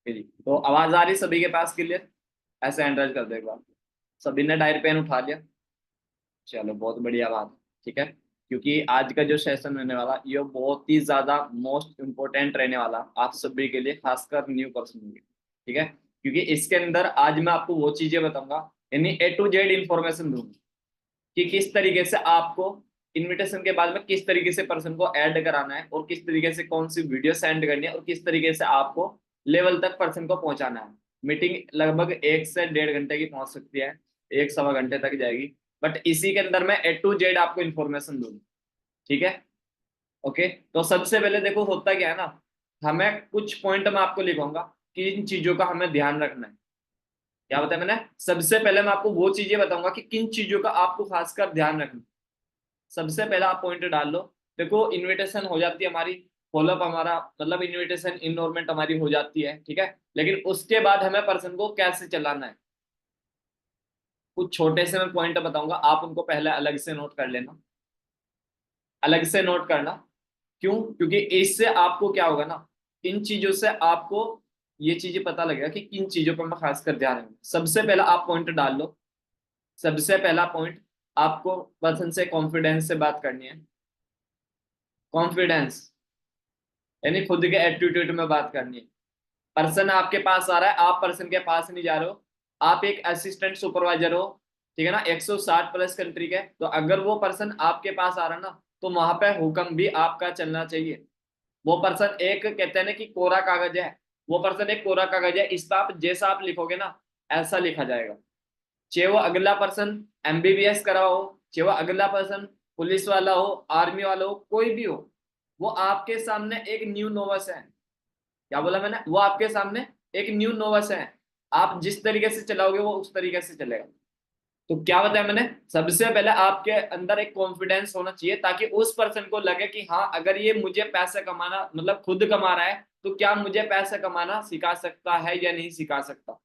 जी, तो आवाज आ रही सभी के पास क्लियर? ऐसे हैंड राइज कर दो एक बार। सभी ने डायरी पेन उठा लिया? चलो बहुत बढ़िया बात है। ठीक है, क्योंकि आज का जो सेशन रहने वाला ये बहुत ही ज्यादा मोस्ट इम्पोर्टेंट रहने वाला आप सभी के लिए, खासकर न्यू पर्सन के लिए। ठीक है, क्योंकि इसके अंदर आज मैं आपको वो चीजें बताऊंगा, यानी A to Z इंफॉर्मेशन दूंगा कि किस तरीके से आपको इनविटेशन के बाद में किस तरीके से पर्सन को ऐड कराना है, और किस तरीके से कौन सी वीडियो सेंड करनी है, और किस तरीके से आपको लेवल तक पर्सन को पहुंचाना है। मीटिंग लगभग 1 से 1.5 घंटे की पहुंच सकती है, 1 सवा घंटे तक जाएगी, बट इसी के अंदर मैं A to Z आपको इन्फॉर्मेशन दूंगा। ठीक है, ओके। तो सबसे पहले देखो होता क्या है ना, हमें कुछ पॉइंट मैं आपको लिखूंगा कि इन चीजों का हमें ध्यान रखना है। क्या बताया मैंने? सबसे पहले मैं आपको वो चीजें बताऊंगा कि किन चीजों का आपको खासकर ध्यान रखना है। सबसे पहला आप पॉइंट डाल लो। देखो इनविटेशन हो जाती है हमारी, फॉलोअप हमारा मतलब इनविटेशन इनरोलमेंट हमारी हो जाती है, ठीक है, लेकिन उसके बाद हमें पर्सन को कैसे चलाना है, कुछ छोटे से मैं पॉइंट बताऊंगा, आप उनको पहले अलग से नोट कर लेना, अलग से नोट करना। क्यों? क्योंकि इससे आपको क्या होगा ना, इन चीजों से आपको ये चीजें पता लगेगा कि किन चीजों पर मैं खासकर ध्यान रखूंगा। सबसे पहला आप पॉइंट डाल लो। सबसे पहला पॉइंट, आपको पर्सन से कॉन्फिडेंस से बात करनी है। कॉन्फिडेंस यानी खुद के एटीट्यूड में बात करनी है। पर्सन आपके पास आ रहा है, आप पर्सन के पास नहीं जा रहे हो, आप एक असिस्टेंट सुपरवाइजर हो, ठीक है ना, 160 प्लस कंट्री के, तो अगर वो पर्सन आपके पास आ रहा है ना, तो वहां पे हुक्म भी आपका चलना चाहिए। वो पर्सन एक कहते हैं ना कि कोरा कागज है, वो पर्सन एक कोरा कागज है, इस पर आप जैसा आप लिखोगे ना ऐसा लिखा जाएगा। चाहे वो अगला पर्सन MBBS करा हो, चाहे वो अगला पर्सन पुलिस वाला हो, आर्मी वाला हो, कोई भी हो, वो आपके सामने एक न्यू नोवस है। क्या बोला मैंने? वो आपके सामने एक न्यू नोवस है। आप जिस तरीके से चलाओगे वो उस तरीके से चलेगा। तो क्या बताया मैंने? सबसे पहले आपके अंदर एक कॉन्फिडेंस होना चाहिए, ताकि उस पर्सन को लगे कि हाँ अगर ये मुझे पैसे कमाना मतलब खुद कमा रहा है, तो क्या मुझे पैसे कमाना सिखा सकता है या नहीं सिखा सकता।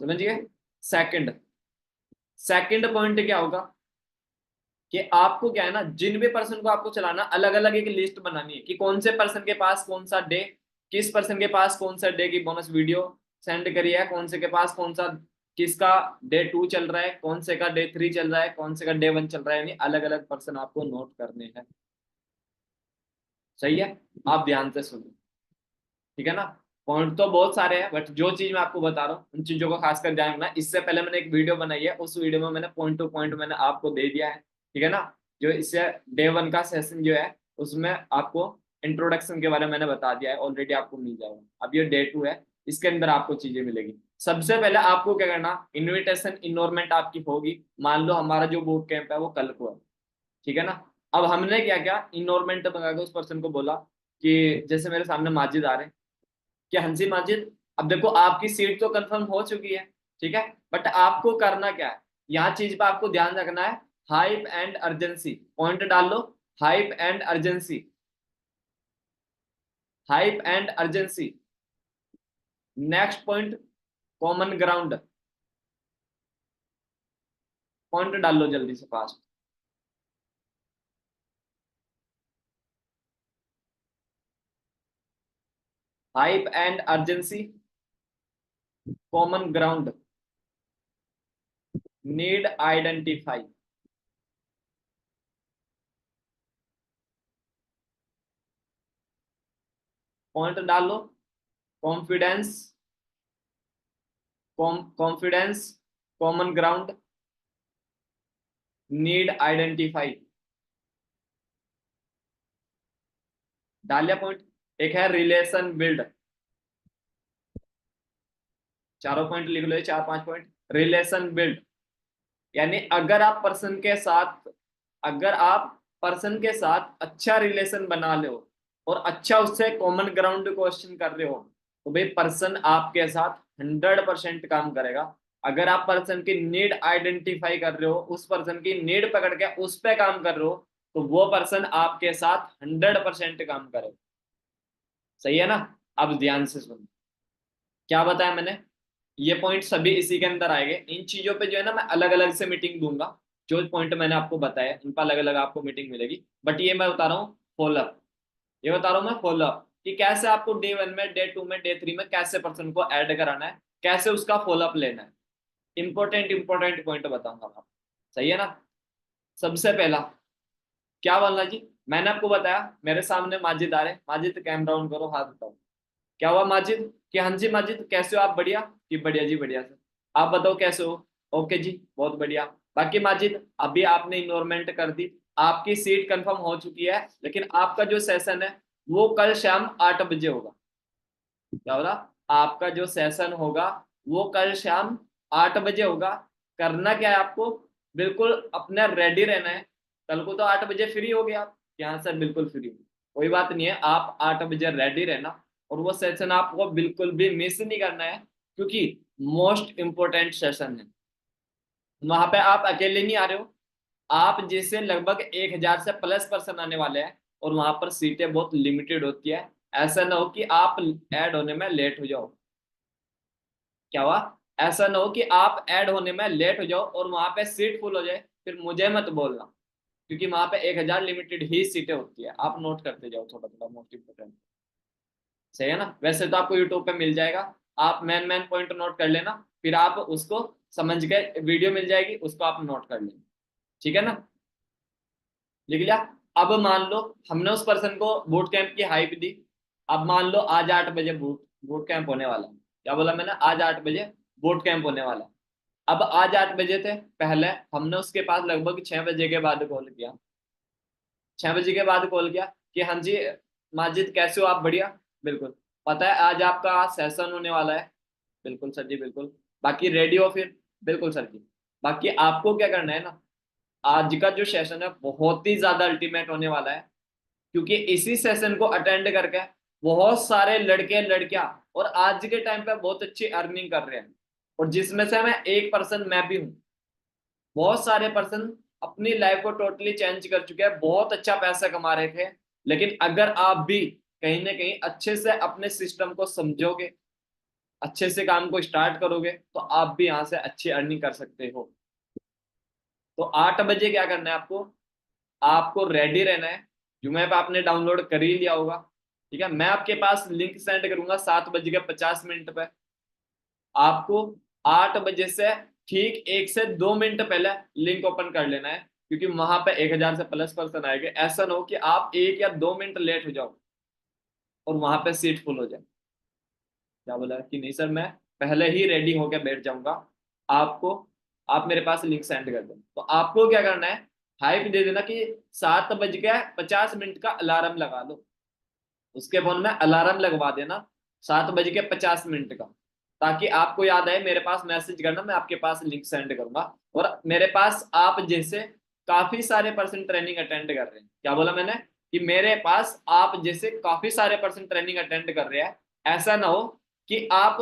समझिए। सेकंड, सेकंड पॉइंट क्या होगा कि आपको क्या है ना, जिन भी पर्सन को आपको चलाना, अलग अलग एक लिस्ट बनानी है कि कौन से पर्सन के पास कौन सा डे, किस पर्सन के पास कौन सा डे की बोनस वीडियो सेंड करी है, कौन से के पास कौन सा, किसका डे 2 चल रहा है, कौन से का डे 3 चल रहा है, कौन से का डे 1 चल रहा है, यानी अलग अलग पर्सन आपको नोट करने हैं। सही है, आप ध्यान से सुनो। ठीक है ना, पॉइंट तो बहुत सारे हैं, बट जो चीज मैं आपको बता रहा हूँ उन चीजों को खासकर ध्यान रखना। इससे पहले मैंने एक वीडियो बनाई है, उस वीडियो में मैंने पॉइंट टू पॉइंट मैंने आपको दे दिया है। ठीक है ना, जो इससे डे 1 का सेशन जो है उसमें आपको इंट्रोडक्शन के बारे में मैंने बता दिया है ऑलरेडी, आपको मिल जाएगा। अब ये डे 2 है, इसके अंदर आपको चीजें मिलेगी। सबसे पहले आपको क्या करना, इनविटेशन इनरोलमेंट आपकी होगी। मान लो हमारा जो बूट कैंप है वो कल को है, ठीक है ना। अब हमने क्या क्या इनरोलमेंट मंगा के उस पर्सन को बोला कि जैसे मेरे सामने माजिद आ रहे हैं, कि हंसी माजिद, अब देखो आपकी सीट तो कंफर्म हो चुकी है, ठीक है, बट आपको करना क्या है, यहाँ चीज पे आपको ध्यान रखना है। हाइप एंड अर्जेंसी, पॉइंट डाल लो। Hype and urgency, hype and urgency. Next point, common ground, point डाल लो जल्दी से fast. Hype and urgency, common ground, need identify. Point डाल लो। Confidence, confidence, common ground, need identify. डालिया पॉइंट। एक है रिलेशन बिल्ड, चारों पॉइंट लिख लो, 4 5 पॉइंट। रिलेशन बिल्ड यानी अगर आप पर्सन के साथ अच्छा रिलेशन बना ले हो, और अच्छा उससे कॉमन ग्राउंड क्वेश्चन कर रहे हो, तो भाई पर्सन आपके साथ 100% काम करेगा। अगर आप पर्सन की नीड आइडेंटिफाई कर रहे हो, उस पर्सन की नीड पकड़ के उस पर काम कर रहे हो, तो वो पर्सन आपके साथ 100% काम करेगा। सही है ना? अब ध्यान से सुनो, क्या बताया मैंने, ये पॉइंट सभी इसी के अंदर आएंगे। इन चीजों पे जो है ना मैं अलग अलग से मीटिंग दूंगा, जो पॉइंट मैंने आपको बताया इन पर अलग अलग आपको मीटिंग मिलेगी, बट ये मैं बता रहा हूँ फॉलोअप, ये बता रहा हूँ मैं फॉलोअप। कि कैसे आपको डे 1 में, डे 2 में, डे 3 में कैसे पर्सन को ऐड कराना है, कैसे उसका फॉलोअप लेना है। इंपॉर्टेंट इंपॉर्टेंट पॉइंट बताऊंगा मैं आपको। सही है ना। सबसे पहला क्या बोलना जी, मैंने आपको बताया मेरे सामने माजिद आ रहे, माजिद कैमरा ऑन करो, हाथ बताओ। क्या हुआ माजिद, कि हाँ जी माजिद कैसे हो आप, बढ़िया, कि बढ़िया जी बढ़िया सर। आप बताओ कैसे हो, ओके जी बहुत बढ़िया। बाकी माजिद अभी आपने इनरोलमेंट कर दी, आपकी सीट कंफर्म हो चुकी है, लेकिन आपका जो सेशन है वो कल शाम 8 बजे होगा। क्या बोला, आपका जो सेशन होगा वो कल शाम 8 बजे होगा। करना क्या है आपको, बिल्कुल अपना रेडी रहना है। कल को तो 8 बजे फ्री हो गए आप, यहाँ सर बिल्कुल फ्री हो, कोई बात नहीं है, आप 8 बजे रेडी रहना। और वो सेशन आपको बिल्कुल भी मिस नहीं करना है, क्योंकि मोस्ट इंपोर्टेंट सेशन है। वहां पे आप अकेले नहीं आ रहे हो, आप जैसे लगभग 1,000 से प्लस पर्सन आने वाले हैं, और वहां पर सीटें बहुत लिमिटेड होती है। ऐसा ना हो कि आप ऐड होने में लेट हो जाओ। क्या हुआ, ऐसा ना हो कि आप ऐड होने में लेट हो जाओ और वहां पे सीट फुल हो जाए, फिर मुझे मत बोलना, क्योंकि वहां पे 1,000 लिमिटेड ही सीटें होती है। आप नोट करते जाओ थोड़ा थोड़ा, मोस्ट इंपोर्टेंट। सही है ना। वैसे तो आपको यूट्यूब पे मिल जाएगा, आप मैन मैन पॉइंट नोट कर लेना, फिर आप उसको समझ के, वीडियो मिल जाएगी उसको आप नोट कर लेना। ठीक है ना, लिख लिया। अब मान लो हमने उस पर्सन को बूट कैंप की हाइप दी। अब मान लो आज 8 बजे बूट बूट कैंप होने वाला है। क्या बोला मैंने, आज 8 बजे बूट कैंप होने वाला है। अब आज 8 बजे थे पहले, हमने उसके पास लगभग 6 बजे के बाद कॉल किया। 6 बजे के बाद कॉल किया कि हाँ जी माजिद कैसे हो आप, बढ़िया, बिल्कुल। पता है आज आपका सेशन होने वाला है, बिल्कुल सर जी बिल्कुल। बाकी रेडी हो फिर, बिल्कुल सर जी। बाकी आपको क्या करना है ना, आज का जो सेशन है बहुत ही ज्यादा अल्टीमेट होने वाला है, क्योंकि इसी सेशन को अटेंड करके बहुत सारे लड़के लड़कियां और आज के टाइम पे बहुत अच्छी अर्निंग कर रहे हैं, और जिसमें से मैं एक पर्सन मैं भी हूँ। बहुत सारे पर्सन अपनी लाइफ को टोटली चेंज कर चुके हैं, बहुत अच्छा पैसा कमा रहे थे, लेकिन अगर आप भी कहीं ना कहीं अच्छे से अपने सिस्टम को समझोगे, अच्छे से काम को स्टार्ट करोगे, तो आप भी यहाँ से अच्छी अर्निंग कर सकते हो। तो 8 बजे क्या करना है आपको, आपको रेडी रहना है। जूम ऐप आपने डाउनलोड कर ही लिया होगा, ठीक है। मैं आपके पास लिंक सेंड करूंगा 7 बज के 50 मिनट पे। आपको 8 बजे से ठीक 1 से 2 मिनट पहले लिंक ओपन कर लेना है, क्योंकि वहां पे 1,000 से प्लस पर्सन आएंगे। ऐसा ना हो कि आप 1 या 2 मिनट लेट हो जाओ और वहां पे सीट फुल हो जाए। क्या बोला कि नहीं सर मैं पहले ही रेडी होकर बैठ जाऊंगा, आपको, आप मेरे पास लिंक सेंड कर दो। तो आपको क्या करना है, हाइप दे देना कि 7 बज के 50 मिनट का अलार्म लगा लो, उसके फोन में अलार्म लगवा देना 7 बज के 50 मिनट का, ताकि आपको याद आए मेरे पास मैसेज करना, मैं आपके पास लिंक सेंड करूंगा। और मेरे पास आप जैसे काफी सारे पर्सन ट्रेनिंग अटेंड कर रहे हैं। क्या बोला मैंने, कि मेरे पास आप जैसे काफी सारे पर्सन ट्रेनिंग अटेंड कर रहे हैं। ऐसा ना हो कि आप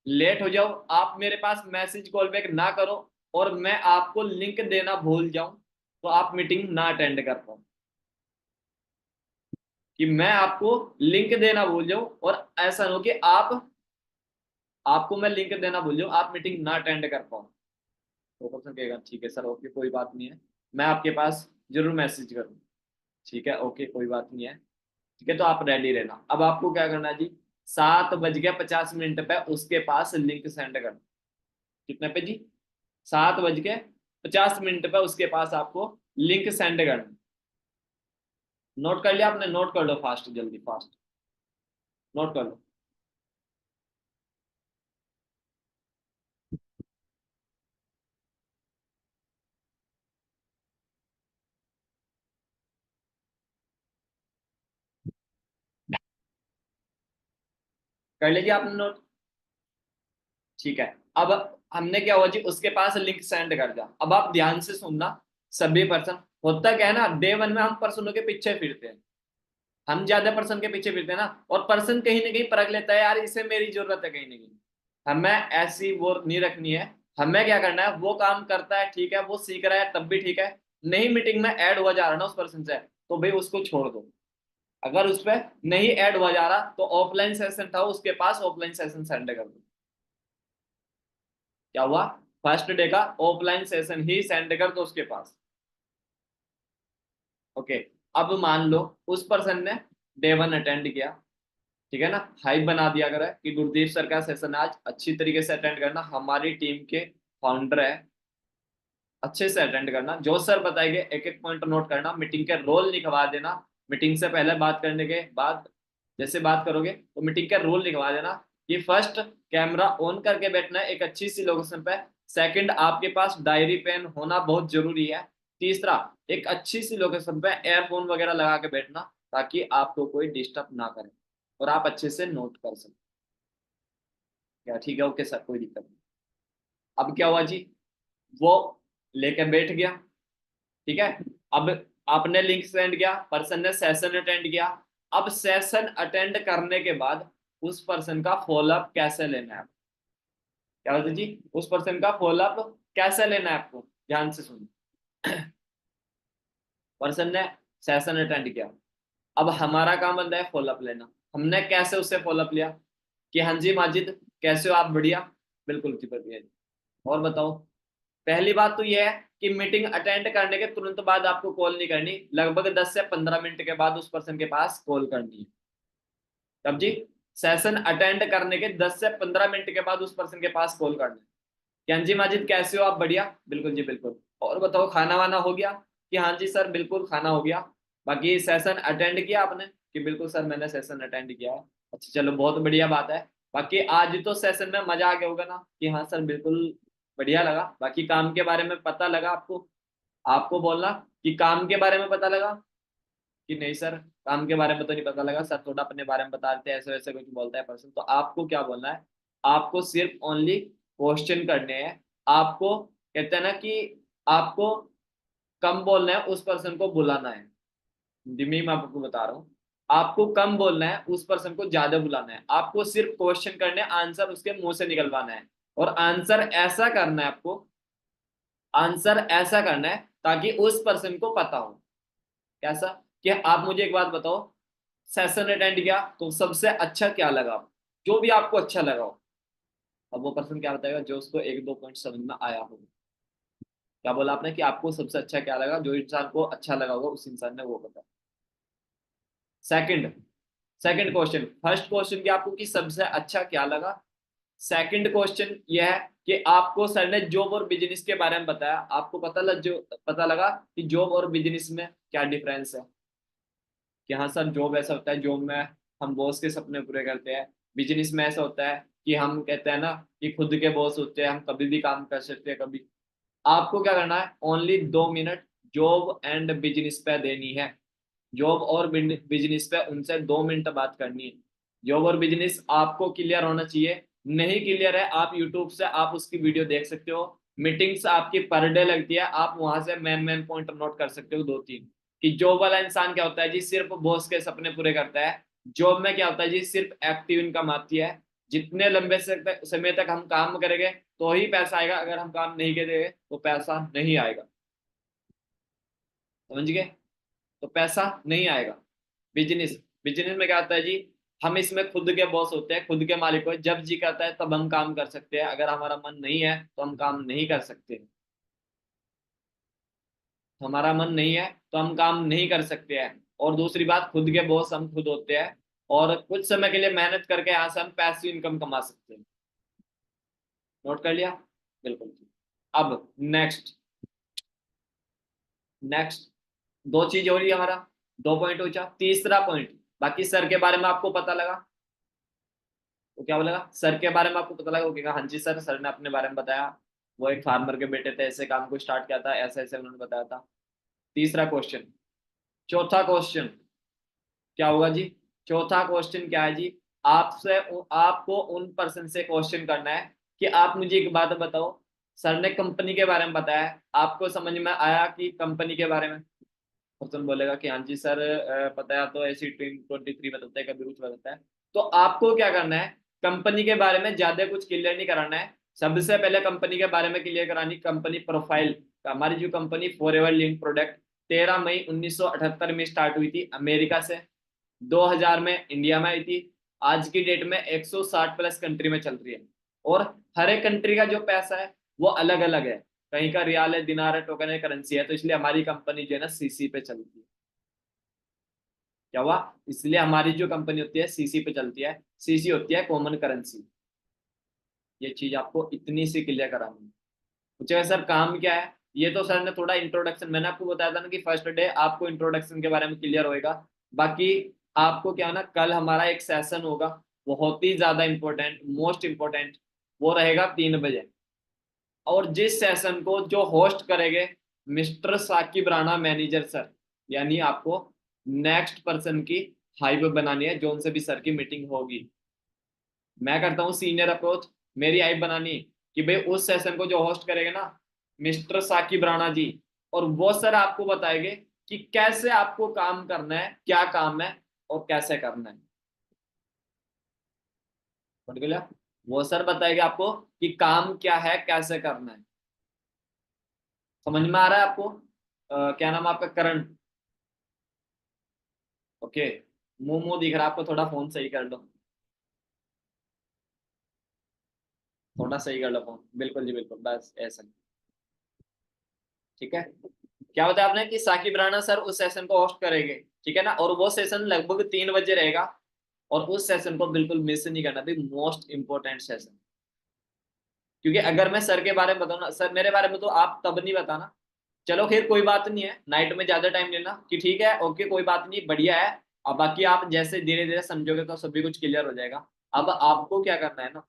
लेट हो जाओ, आप मेरे पास मैसेज कॉल बैक ना करो, और मैं आपको लिंक देना भूल जाऊं, तो आप मीटिंग ना अटेंड कर पाओ। कि मैं आपको लिंक देना भूल जाऊं, और ऐसा ना हो कि आपको मैं लिंक देना भूल जाऊं, आप मीटिंग ना अटेंड कर पाओ। तो पर्सन कहेगा ठीक है सर, ओके कोई बात नहीं है, मैं आपके पास जरूर मैसेज करूँ। ठीक है ओके कोई बात नहीं है। ठीक है, तो आप रेडी रहना। अब आपको क्या करना है जी, 7 बज के 50 मिनट पे उसके पास लिंक सेंड करना। कितने पे जी, 7 बज के 50 मिनट पे उसके पास आपको लिंक सेंड करना। नोट कर लिया आपने, नोट कर लो फास्ट, जल्दी फास्ट नोट कर लो। कर लीजिए आपने नोट, ठीक है। अब हमने क्या हुआ जी, उसके पास लिंक सेंड कर दिया। अब आप ध्यान से सुनना, सभी पर्सन, होता क्या है ना, डे 1 में हम पर्सनों के पीछे फिरते हैं, हम ज्यादा पर्सन के पीछे फिरते हैं ना, और पर्सन कहीं ना कहीं परख लेता है यार इसे मेरी जरूरत है कहीं ना कहीं। हमें ऐसी वो नहीं रखनी है। हमें क्या करना है, वो काम करता है ठीक है, वो सीख रहा है तब भी ठीक है, नहीं मीटिंग में ऐड हुआ जा रहा है ना उस पर्सन से, तो भाई उसको छोड़ दो। अगर उस पर नहीं ऐड हुआ जा रहा, तो ऑफलाइन सेशन था उसके पास, ऑफलाइन सेशन सेंड कर दो। क्या हुआ, फर्स्ट डे का ऑफलाइन सेशन ही सेंड कर दो उसके पास। ओके। अब मान लो उस पर्सन ने डे 1 अटेंड किया, ठीक है ना, हाइप बना दिया करें कि गुरदीप सर का सेशन आज अच्छी तरीके से अटेंड करना, हमारी टीम के फाउंडर है, अच्छे से अटेंड करना, जो सर बताएंगे एक एक पॉइंट नोट करना, मीटिंग के रोल लिखवा देना, मीटिंग से पहले बात करने के बाद जैसे बात करोगे तो मीटिंग का रोल लिखवा देना कि फर्स्ट कैमरा ऑन करके बैठना है एक अच्छी सी लोकेशन पे, सेकंड आपके पास डायरी पेन होना बहुत जरूरी है, तीसरा एक अच्छी सी लोकेशन पे एयरफोन वगैरह लगा के बैठना ताकि आपको कोई डिस्टर्ब ना करे और आप अच्छे से नोट कर सकें। क्या ठीक है, ओके सर, कोई दिक्कत नहीं। अब क्या हुआ जी, वो लेके बैठ गया, ठीक है। अब आपने लिंक सेंड किया, पर्सन ने सेशन अटेंड किया। अब सेशन अटेंड करने के बाद उस पर्सन का फॉलोअप कैसे लेना है, क्या होता है जी, उस पर्सन का फॉलोअप कैसे लेना है आपको, ध्यान से सुनिए। पर्सन ने सेशन अटेंड किया, अब हमारा काम बनता है फॉलोअप लेना। हमने कैसे उससे फॉलोअप लिया कि हाँ जी माजिद कैसे हो आप, बढ़िया, बिल्कुल जी बढ़िया जी। और बताओ, पहली बात तो यह है कि मीटिंग अटेंड करने के तुरंत बाद आपको कॉल नहीं करनी, लगभग 10 से 15 मिनट के बाद उस पर्सन के पास कॉल करनी है। तब जी, सेशन अटेंड करने के 10 से 15 मिनट के बाद उस पर्सन के पास कॉल करना है। ज्ञान जी माजिद कैसे हो आप, बढ़िया, बिल्कुल जी बिल्कुल। और बताओ खाना वाना हो गया, कि हाँ जी सर बिल्कुल खाना हो गया। बाकी सेशन अटेंड किया आपने, कि बिल्कुल सर मैंने सेशन अटेंड किया है। अच्छा चलो बहुत बढ़िया बात है। बाकी आज तो सेशन में मजा आ गया होगा ना, कि हाँ सर बिल्कुल बढ़िया लगा। बाकी काम के बारे में पता लगा आपको, आपको बोलना कि काम के बारे में पता लगा, कि नहीं सर काम के बारे में तो नहीं पता लगा, सर थोड़ा अपने बारे में बता देते हैं, ऐसे वैसे कुछ बोलता है पर्सन, तो आपको क्या बोलना है, आपको सिर्फ ओनली क्वेश्चन करने हैं। आपको कहते हैं ना कि आपको कम बोलना है, उस पर्सन को बुलाना है। दिमी मैं आपको बता रहा हूँ, आपको कम बोलना है, उस पर्सन को ज्यादा बुलाना है। आपको सिर्फ क्वेश्चन करने, आंसर उसके मुंह से निकलवाना है। और आंसर ऐसा करना है आपको, आंसर ऐसा करना है ताकि उस पर्सन को पता हो। कैसा, कि आप मुझे एक बात बताओ, सेशन अटेंड किया तो सबसे अच्छा क्या लगा आपको? जो भी आपको अच्छा लगा हो। अब वो पर्सन क्या बताएगा, जो उसको एक दो पॉइंट समझ में आया हो। क्या बोला आपने, कि आपको सबसे अच्छा क्या लगा, जो इंसान को अच्छा लगा होगा उस इंसान ने वो बताया। Second, second question, first question की आपको कि सबसे अच्छा क्या लगा, सेकंड क्वेश्चन यह है कि आपको सर ने जॉब और बिजनेस के बारे में बताया, आपको पता लगा कि जॉब और बिजनेस में क्या डिफरेंस है। कि हाँ सर जॉब ऐसा होता है, जॉब में हम बॉस के सपने पूरे करते हैं, बिजनेस में ऐसा होता है कि हम कहते हैं ना कि खुद के बॉस होते हैं, हम कभी भी काम कर सकते हैं कभी। आपको क्या करना है, only 2 minute job and business पे देनी है। जॉब और बिजनेस पे उनसे 2 मिनट बात करनी है। जॉब और बिजनेस आपको क्लियर होना चाहिए, नहीं क्लियर है आप यूट्यूब से आप उसकी वीडियो देख सकते हो। मीटिंग्स आपकी पर डे लगती है, आप वहां से मेन मेन पॉइंट नोट कर सकते हो 2-3। कि जॉब वाला इंसान क्या होता है जी, सिर्फ बॉस के सपने पूरे करता है। जॉब में क्या होता है जी, सिर्फ एक्टिव इनकम आती है। जितने लंबे समय तक हम काम करेंगे तो ही पैसा आएगा, अगर हम काम नहीं करेंगे तो पैसा नहीं आएगा। समझ गए, तो पैसा नहीं आएगा। बिजनेस, बिजनेस में क्या होता है जी, हम इसमें खुद के बॉस होते हैं, खुद के मालिक हो, जब जी करता है तब हम काम कर सकते हैं, अगर हमारा मन नहीं है तो हम काम नहीं कर सकते। हमारा मन नहीं है तो हम काम नहीं कर सकते हैं। और दूसरी बात, खुद के बॉस हम खुद होते हैं, और कुछ समय के लिए मेहनत करके यहाँ से हम पैसिव इनकम कमा सकते हैं। नोट कर लिया, बिल्कुल। अब नेक्स्ट, नेक्स्ट दो चीज हो रही है हमारा, 2 पॉइंट हो गया, तीसरा पॉइंट, बाकी सर के बारे में आपको पता लगा, तो क्या बोलेगा, सर के बारे में आपको पता लगा, वो कहेगा हाँ जी सर, सर ने अपने बारे में बताया, वो एक फार्मर के बेटे थे, ऐसे काम को स्टार्ट किया था, ऐसे ऐसे उन्होंने बताया था। तीसरा क्वेश्चन, चौथा क्वेश्चन क्या होगा जी, चौथा क्वेश्चन क्या है जी, आपसे आपको उन पर्सन से क्वेश्चन करना है कि आप मुझे एक बात बताओ, सर ने कंपनी के बारे में बताया, आपको समझ में आया कि कंपनी के बारे में? पर्सन बोलेगा कि हाँ जी सर, पता है, तो ऐसी टीम 23 बताता है, कभी कुछ बताता है। तो आपको क्या करना है, कंपनी के बारे में ज्यादा कुछ क्लियर नहीं कराना है। सबसे पहले कंपनी के बारे में क्लियर करानी, कंपनी प्रोफाइल। हमारी जो कंपनी फॉरएवर लिंक प्रोडक्ट 13 मई 1978 में स्टार्ट हुई थी अमेरिका से, 2000 में इंडिया में आई थी, आज की डेट में 160 प्लस कंट्री में चल रही है। और हर एक कंट्री का जो पैसा है वो अलग अलग है, कहीं का रियाल है, दिनार है, टोकन है, करेंसी है, तो इसलिए हमारी कंपनी जो है ना सीसी पे चलती है। क्या हुआ, इसलिए हमारी जो कंपनी होती है सीसी पे चलती है। सीसी होती है कॉमन करेंसी। ये चीज आपको इतनी सी क्लियर करानी है। पूछेगा सर काम क्या है, ये तो सर ने थोड़ा इंट्रोडक्शन, मैंने आपको बताया था ना कि फर्स्ट डे आपको इंट्रोडक्शन के बारे में क्लियर होएगा। बाकी आपको क्या है ना, कल हमारा एक सेशन होगा, बहुत ही ज्यादा इंपॉर्टेंट, मोस्ट इंपॉर्टेंट। वो रहेगा 3 बजे। और जिस सेशन को जो होस्ट करेंगे, mister Saqib Rana manager sir, यानी आपको नेक्स्ट पर्सन की हाइप बनानी है, जो उनसे भी सर की मीटिंग होगी। मैं करता हूँ सीनियर अप्रोच, मेरी हाइप बनानी कि भाई उस सेशन को जो होस्ट करेंगे ना, मिस्टर साकिब राणा जी, और वो सर आपको बताएंगे कि कैसे आपको काम करना है, क्या काम है और कैसे करना है। समझ गया? वो सर बताएंगे आपको कि काम क्या है, कैसे करना है। समझ में आ रहा है आपको? क्या नाम है आपका? करण। ओके। मुंह मुंह दिख रहा है आपको, थोड़ा फोन सही कर लो। थोड़ा सही कर लो फोन, बिल्कुल जी बिल्कुल, बस ऐसा। ठीक है। क्या बताया आपने कि साकिब राणा सर उस सेशन को होस्ट करेंगे, ठीक है ना, और वो सेशन लगभग 3 बजे रहेगा। और उस सेशन को बिल्कुल मिस नहीं करना भी, मोस्ट इंपॉर्टेंट सेशन। क्योंकि अगर मैं सर के बारे में बताऊँ ना, सर मेरे बारे में तो आप तब नहीं बताना। चलो खैर कोई बात नहीं है, नाइट में ज्यादा टाइम लेना कि ठीक है, ओके कोई बात नहीं, बढ़िया है। अब बाकी आप जैसे धीरे धीरे समझोगे तो सभी कुछ क्लियर हो जाएगा। अब आपको क्या करना है ना,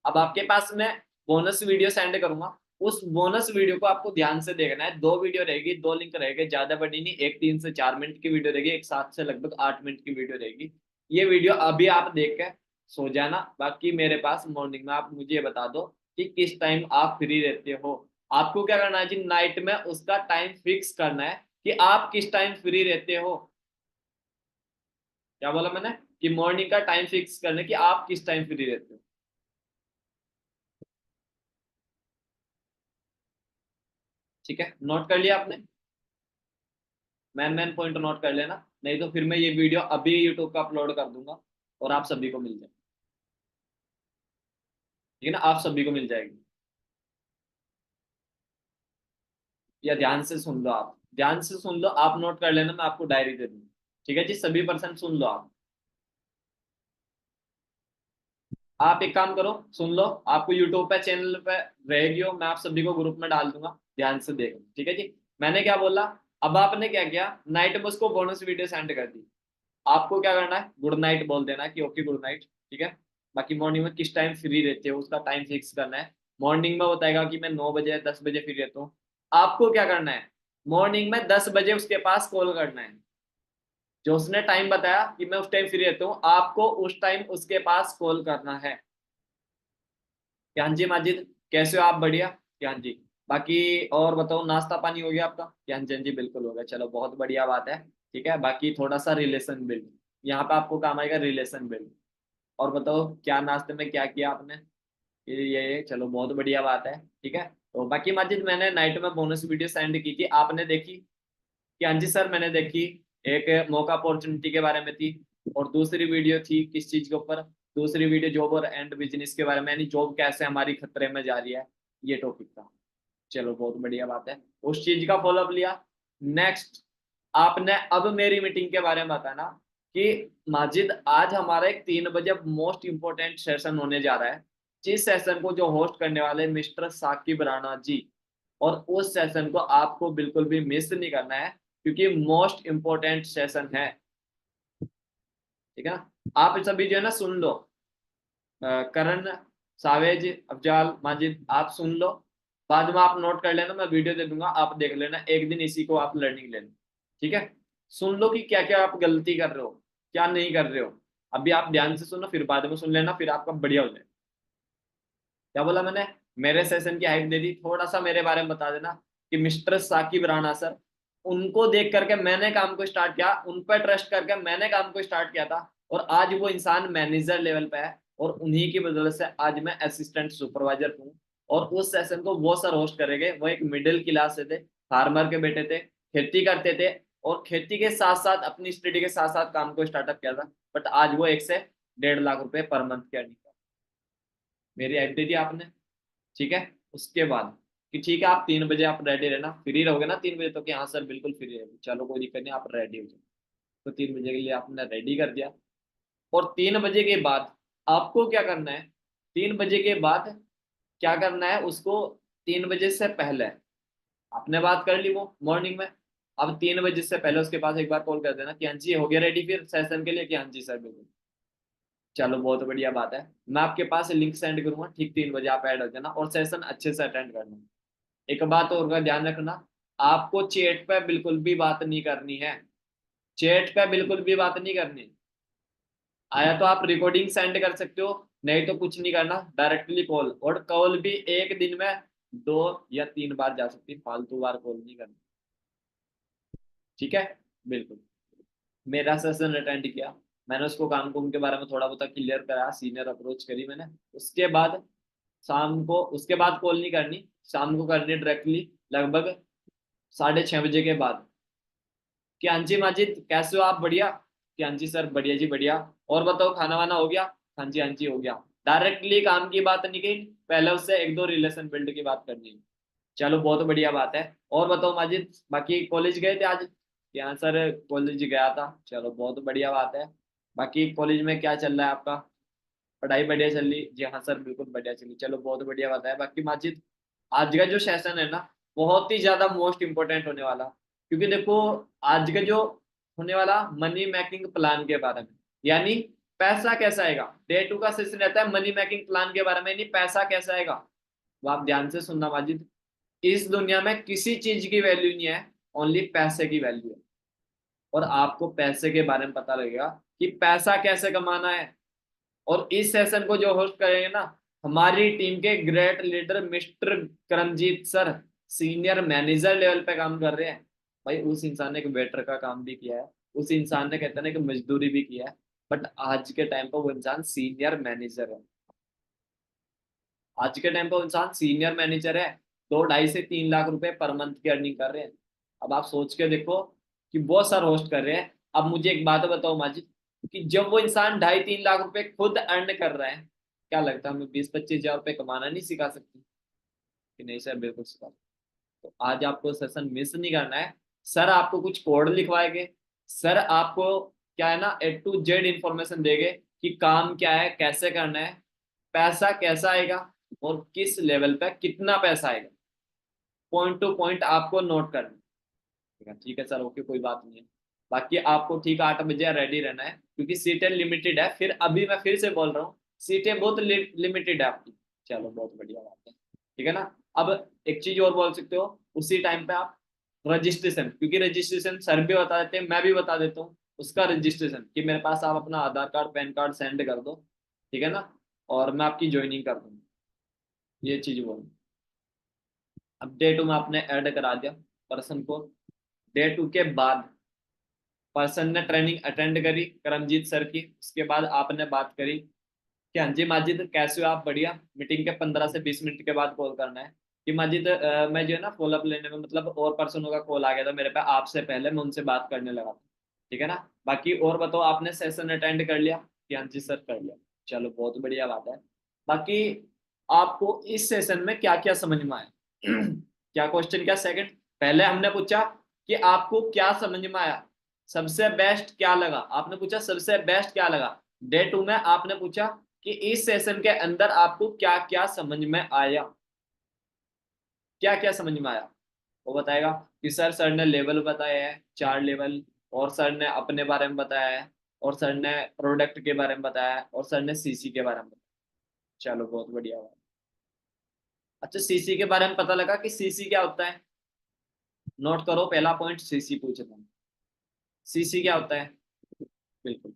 अब आपके पास मैं बोनस वीडियो सेंड करूंगा। उस बोनस वीडियो को आपको ध्यान से देखना है। 2 वीडियो रहेगी, 2 लिंक रहेगी, ज्यादा बड़ी नहीं, एक 3 से 4 मिनट की वीडियो रहेगी, एक 7 से लगभग 8 मिनट की वीडियो रहेगी। ये वीडियो अभी आप देख के सो जाना। बाकी मेरे पास मॉर्निंग में आप मुझे ये बता दो कि किस टाइम आप फ्री रहते हो। आपको क्या करना है जी, नाइट में उसका टाइम फिक्स करना है कि आप किस टाइम फ्री रहते हो। क्या बोला मैंने? कि मॉर्निंग का टाइम फिक्स करना है कि आप किस टाइम फ्री रहते हो। ठीक है, नोट कर लिया आपने? मैन मैन पॉइंट नोट कर लेना, नहीं तो फिर मैं ये वीडियो अभी यूट्यूब पे अपलोड कर दूंगा और आप सभी को मिल जाए। ठीक है ना, आप सभी को मिल जाएगी। या ध्यान से सुन लो, आप ध्यान से सुन लो, आप नोट कर लेना, मैं आपको डायरी दे दूंगा। ठीक है जी, सभी पर्सन सुन लो आप। आप एक काम करो, सुन लो, आपको यूट्यूब पे चैनल पे रहेगी हो, मैं आप सभी को ग्रुप में डाल दूंगा, ध्यान से देखो। ठीक है जी। मैंने क्या बोला, अब आपने क्या किया, नाइट में उसको बोनस वीडियो सेंड कर दी। आपको क्या करना है, गुड नाइट बोल देना है कि ओके गुड नाइट। ठीक है। बाकी मॉर्निंग में किस टाइम फ्री रहते हो उसका टाइम फिक्स करना है। मॉर्निंग में बताएगा कि मैं 9 बजे 10 बजे फ्री रहता हूँ। आपको क्या करना है, मॉर्निंग में 10 बजे उसके पास कॉल करना है। जो उसने टाइम बताया कि मैं उस टाइम फ्री रहता हूँ, आपको उस टाइम उसके पास कॉल करना है। क्या जी माजिद, कैसे हो आप? बढ़िया। क्या जी। बाकी और बताओ, नाश्ता पानी हो गया आपका? क्या जी, हाँ जी बिल्कुल हो गया, चलो बहुत बढ़िया बात है। ठीक है, बाकी थोड़ा सा रिलेशन बिल्ड, यहाँ पे आपको काम आएगा रिलेशन बिल्ड। और बताओ क्या नाश्ते में क्या किया आपने? ये चलो बहुत बढ़िया बात है। ठीक है। तो बाकी माजिद, मैंने नाइट में बोनस वीडियो सेंड की थी, आपने देखी? कि हाँ जी सर मैंने देखी। एक मौका अपॉर्चुनिटी के बारे में थी, और दूसरी वीडियो थी किस चीज के ऊपर? दूसरी वीडियो जॉब और एंड बिजनेस के बारे में, यानी जॉब कैसे हमारी खतरे में जा रही है, ये टॉपिक था। चलो बहुत बढ़िया बात है, उस चीज का फॉलोअप लिया। नेक्स्ट, आपने अब मेरी मीटिंग के बारे में बताना कि माजिद आज हमारा एक 3 बजे मोस्ट इंपोर्टेंट सेशन होने जा रहा है, जिस सेशन को जो होस्ट करने वाले मिस्टर साकिब राणा जी। और उस सेशन को आपको बिल्कुल भी मिस नहीं करना है, क्योंकि मोस्ट इंपोर्टेंट सेशन है। ठीक है ना? आप सभी जो है ना सुन लो, करण, सावेज, अफजाल, माजिद, आप सुन लो। बाद में आप नोट कर लेना, मैं वीडियो दे दूंगा, आप देख लेना एक दिन, इसी को आप लर्निंग लेना। ठीक है। सुन लो कि क्या क्या आप गलती कर रहे हो, क्या नहीं कर रहे हो। अभी आप ध्यान से सुनो, फिर बाद में सुन लेना, फिर आपका बढ़िया हो जाए। क्या बोला मैंने? मेरे सेशन की हाइप दे दी, थोड़ा सा मेरे बारे में बता देना कि मिस्टर साकिब राणा सर, उनको देख करके मैंने काम को स्टार्ट किया, उन पर ट्रस्ट करके मैंने काम को स्टार्ट किया था, और आज वो इंसान मैनेजर लेवल पे है, और उन्हीं की वजह से आज मैं असिस्टेंट सुपरवाइजर हूँ। और उस सेशन को वो सर होस्ट करेंगे, वो एक मिडिल क्लास से थे, फार्मर के बेटे थे, खेती करते थे, और खेती के साथ साथ अपनी स्टडी के साथ साथ काम को स्टार्टअप किया था। बट आज वो 1 से 1.5 लाख रुपए पर मंथ की अर्निंग कर। मेरी ऐप दे दी आपने। ठीक है। उसके बाद कि ठीक है, आप 3 बजे आप रेडी रहना, फ्री रहोगे ना 3 बजे तो? कि हाँ सर बिल्कुल फ्री रहेगी, चलो कोई दिक्कत नहीं, आप रेडी हो जाओ। तो 3 बजे के लिए आपने रेडी कर दिया। और 3 बजे के बाद आपको क्या करना है, 3 बजे के बाद क्या करना है उसको, 3 बजे से पहले आपने बात कर ली वो मॉर्निंग में। अब 3 बजे से पहले उसके पास एक बार कॉल कर देना कि हाँ जी हो गया रेडी फिर सेशन के लिए, कि हाँ जी सर बिल्कुल। चलो बहुत बढ़िया बात है, मैं आपके पास लिंक सेंड करूंगा, ठीक 3 बजे आप ऐड हो जाना और सेशन अच्छे से अटेंड करना। एक बात और का ध्यान रखना, आपको चैट पे बिल्कुल भी बात नहीं करनी है, चैट पे बिल्कुल भी बात नहीं करनी। आया तो आप रिकॉर्डिंग सेंड कर सकते हो, नहीं तो कुछ नहीं करना, डायरेक्टली कॉल, और कॉल भी एक दिन में 2 या 3 बार जा सकती है, फालतू बार कॉल नहीं करनी। ठीक है, बिल्कुल। मेरा सेशन अटेंड किया, मैंने उसको काम कुम के बारे में थोड़ा बहुत क्लियर कराया, सीनियर अप्रोच करी मैंने। उसके बाद शाम को, उसके बाद कॉल नहीं करनी, शाम को करनी डायरेक्टली लगभग 6:30 बजे के बाद, कि हाँ जी माजिद कैसे हो आप, बढ़िया, कि हाँ जी सर बढ़िया जी बढ़िया, और बताओ खाना वाना हो गया, हाँ जी हो गया। डायरेक्टली काम की बात नहीं की, पहले उससे एक दो रिलेशन बिल्ड की बात करनी है। चलो बहुत बढ़िया बात है। और बताओ माजिद, बाकी कॉलेज गए थे आज? यहाँ सर कॉलेज गया था। चलो बहुत बढ़िया बात है। बाकी कॉलेज में क्या चल रहा है आपका, पढ़ाई बढ़िया चल रही? जी हाँ सर बिल्कुल बढ़िया चली। चलो बहुत बढ़िया बात है। बाकी माजिद, आज का जो सेशन है ना, बहुत ही ज्यादा मोस्ट इंपॉर्टेंट होने वाला, क्योंकि देखो आज का जो होने वाला मनी मेकिंग प्लान के बारे में, यानी पैसा कैसा आएगा। डे 2 का सेशन रहता है मनी मेकिंग प्लान के बारे में, यानी पैसा कैसा आएगा। वो आप ध्यान से सुनना माजिद, इस दुनिया में किसी चीज की वैल्यू नहीं है, ओनली पैसे की वैल्यू है। और आपको पैसे के बारे में पता लगेगा कि पैसा कैसे कमाना है। और इस सेशन को जो होस्ट करेंगे ना, हमारी टीम के great leader mister Karamjeet sir, senior manager level पे काम कर रहे हैं। भाई उस इंसान ने एक वेटर का काम भी किया है, उस इंसान ने कहते हैं ना कि मजदूरी भी किया है, बट आज के टाइम पर वो इंसान सीनियर मैनेजर है। आज के टाइम पर वो इंसान सीनियर मैनेजर है, 2 2.5 से 3 लाख रुपए पर मंथ की अर्निंग कर रहे हैं। अब आप सोच के देखो कि वो सर होस्ट कर रहे हैं। अब मुझे एक बात बताओ माजिद, कि जब वो इंसान 2.5 3 लाख रुपए खुद अर्न कर रहा है, क्या लगता है हमें 20 25 हजार रुपए कमाना नहीं सिखा सकती? कि नहीं सर बिल्कुल सिखा। तो आज आपको सेशन मिस नहीं करना है। सर आपको कुछ कोड लिखवाएंगे, सर आपको क्या है ना A to Z इंफॉर्मेशन देंगे कि काम क्या है, कैसे करना है, पैसा कैसा आएगा, और किस लेवल पे कितना पैसा आएगा, पॉइंट टू पॉइंट आपको नोट करना है। ठीक है सर, ओके कोई बात नहीं है। बाकी आपको ठीक 8 बजे रेडी रहना है, क्योंकि सीटें लिमिटेड है, फिर अभी मैं फिर से बोल रहा हूँ, सीटें बहुत लिमिटेड है आपकी। चलो बहुत बढ़िया बात है, ठीक है ना। अब एक चीज और बोल सकते हो उसी टाइम पे आप, रजिस्ट्रेशन, क्योंकि रजिस्ट्रेशन सर भी बता देते हैं, मैं भी बता देता हूँ उसका रजिस्ट्रेशन, कि मेरे पास आप अपना आधार कार्ड पैन कार्ड सेंड कर दो, ठीक है ना, और मैं आपकी ज्वाइनिंग कर दूंगा। ये चीज बोलूँ। अब डे 2 में आपने ऐड करा दिया पर्सन को। डे 2 के बाद पर्सन ने ट्रेनिंग अटेंड करी करमजीत सर की, उसके बाद आपने बात करी कि हाँ जी माजिद कैसे हो आप, बढ़िया। मीटिंग के 15 से 20 मिनट के बाद कॉल करना है कि माजिद मैं जो है ना फॉलोअप लेने में, मतलब और पर्सनों का कॉल आ गया था मेरे पे आपसे पहले, मैं उनसे बात करने लगा था, ठीक है ना। बाकी और बताओ आपने सेशन अटेंड कर लिया? कि हाँ जी सर कर लिया। चलो बहुत बढ़िया बात है। बाकी आपको इस सेशन में क्या क्या समझ में आया? क्या क्वेश्चन, क्या सेकंड, पहले हमने पूछा कि आपको क्या समझ में आया, सबसे बेस्ट क्या लगा, आपने पूछा सबसे बेस्ट क्या लगा। डे 2 में आपने पूछा कि इस सेशन के अंदर आपको क्या क्या समझ में आया, क्या क्या समझ में आया। वो बताएगा कि सर ने लेवल बताया है 4 लेवल, और सर ने अपने बारे में बताया है, और सर ने प्रोडक्ट के बारे में बताया है, और सर ने सीसी के बारे में बताया। चलो बहुत बढ़िया बात। अच्छा सीसी के बारे में पता लगा कि सीसी क्या होता है? नोट करो पहला पॉइंट, सीसी पूछ रहा हूँ, सीसी क्या होता है। बिल्कुल।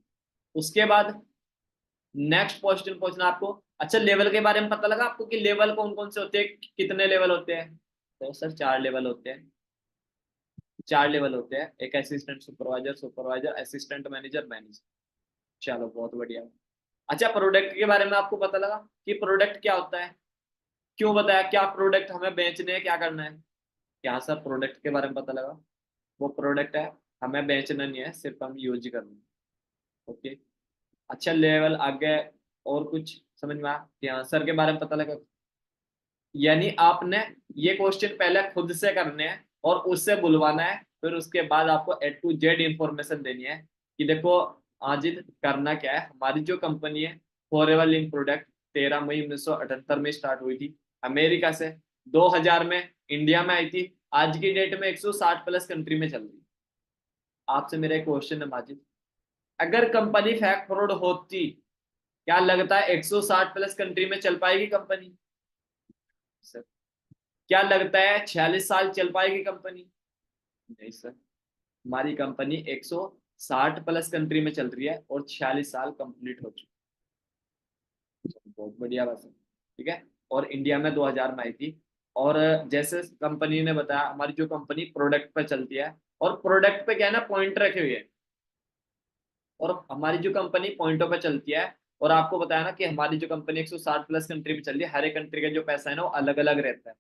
उसके बाद नेक्स्ट क्वेश्चन पूछना आपको, अच्छा लेवल के बारे में पता लगा आपको कि लेवल कौन कौन से होते हैं, कितने लेवल होते हैं? तो सर 4 लेवल होते हैं, 4 लेवल होते हैं, एक assistant supervisor, supervisor assistant manager, manager. चलो बहुत बढ़िया। अच्छा प्रोडक्ट के बारे में आपको पता लगा कि प्रोडक्ट क्या होता है, क्यों बताया, क्या प्रोडक्ट हमें बेचने हैं, क्या करना है? क्या सर प्रोडक्ट के बारे में पता लगा, वो प्रोडक्ट है, हमें बेचना नहीं है, सिर्फ हम यूज करना है। ओके। अच्छा लेवल आगे और कुछ समझ में आया कि हाँ सर के बारे में पता लगा, यानी आपने ये क्वेश्चन पहले खुद से करने हैं और उससे बुलवाना है, फिर उसके बाद आपको A to Z इंफॉर्मेशन देनी है कि देखो आजिद करना क्या है, हमारी जो कंपनी है फॉरएवर लिंक प्रोडक्ट 13 मई 1978 में स्टार्ट हुई थी अमेरिका से, 2000 में इंडिया में आई थी, आज की डेट में 160 प्लस कंट्री में चल रही है। आपसे मेरा एक क्वेश्चन है माजिद, अगर कंपनी फैक्ट फॉरवर्ड होती, क्या लगता है 160 प्लस कंट्री में चल पाएगी कंपनी? सर क्या लगता है 46 साल चल पाएगी कंपनी? नहीं सर, हमारी कंपनी 160 प्लस कंट्री में चल रही है और 46 साल कंप्लीट हो चुके। बहुत बढ़िया बात है, ठीक है। और इंडिया में 2000 में आई थी। और जैसे कंपनी ने बताया, हमारी जो कंपनी प्रोडक्ट पे चलती है, और प्रोडक्ट पे क्या है ना, पॉइंट रखे हुए हैं, और हमारी जो कंपनी पॉइंटों पे चलती है। और आपको बताया ना कि हमारी जो कंपनी 160 प्लस कंट्री में चल रही है, हर एक कंट्री का जो पैसा है ना वो अलग अलग रहता है।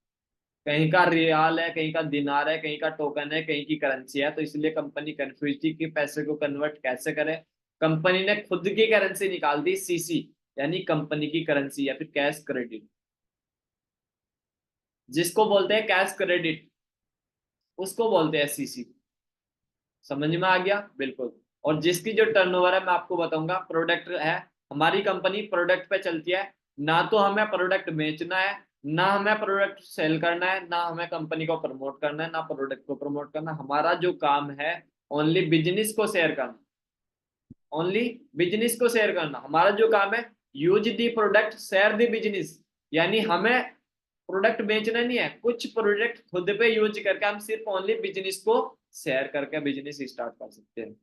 कहीं का रियाल है, कहीं का दिनार है, कहीं का टोकन है, कहीं की करेंसी है, तो इसलिए कंपनी कंफ्यूज थी कि पैसे को कन्वर्ट कैसे करे। कंपनी ने खुद की करेंसी निकाल दी, सीसी, यानी कंपनी की करेंसी या फिर कैश क्रेडिट, जिसको बोलते हैं कैश क्रेडिट, उसको बोलते हैं सीसी। समझ में आ गया? बिल्कुल। और जिसकी जो टर्नओवर है मैं आपको बताऊंगा, प्रोडक्ट है, हमारी कंपनी प्रोडक्ट पे चलती है। ना तो हमें प्रोडक्ट बेचना है, ना हमें प्रोडक्ट सेल करना है, ना हमें कंपनी को प्रमोट करना है, ना प्रोडक्ट को प्रमोट करना। हमारा जो काम है ओनली बिजनेस को शेयर करना, ओनली बिजनेस को शेयर करना हमारा जो काम है। Use the product share the business, यानी हमें प्रोडक्ट बेचना नहीं है, कुछ प्रोडक्ट खुद पे यूज करके हम सिर्फ ओनली बिजनेस को शेयर करके बिजनेस स्टार्ट कर सकते हैं।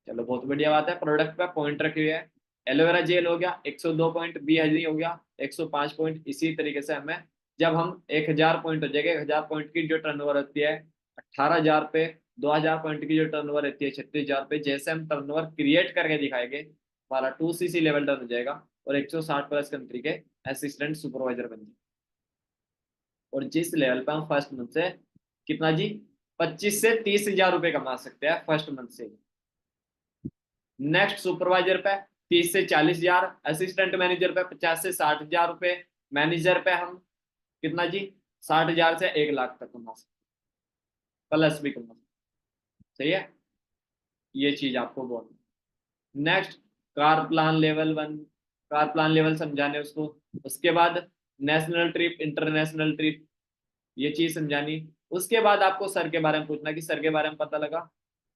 चलो बहुत बढ़िया बात है। प्रोडक्ट पे पॉइंट रखे हुए हैं, एलोवेरा जेल हो गया 102 पॉइंट, बी हनी हो गया 105 पॉइंट। इसी तरीके से हमें जब हम 1000 पॉइंट हो जाएगा, 1000 पॉइंट की जो टर्नओवर होती है 18,000 पे, 2000 पॉइंट की जो टर्नओवर रहती है 36,000 पे, जैसे हम टर्नओवर क्रिएट करके दिखाएंगे, हमारा 2CC लेवल डन हो जाएगा और 160 प्लस कंट्री के असिस्टेंट सुपरवाइजर बन जाए। और जिस लेवल पे हम फर्स्ट मंथ से कितना जी, 25 से 30 हजार रुपये कमा सकते हैं फर्स्ट मंथ से। नेक्स्ट सुपरवाइजर पे 30 से 40 हजार, असिस्टेंट मैनेजर पे 50 से 60 हजार रुपये, मैनेजर पे हम कितना जी, 60 हजार से 1 लाख तक कमा सकते, प्लस भी कमा सकते। सही है, ये चीज आपको बोलना। Next car plan level 1, car plan level समझाने उसको। उसके बाद नेशनल ट्रिप, इंटरनेशनल ट्रिप, ये चीज समझानी। उसके बाद आपको सर के बारे में पूछना कि सर के बारे में पता लगा,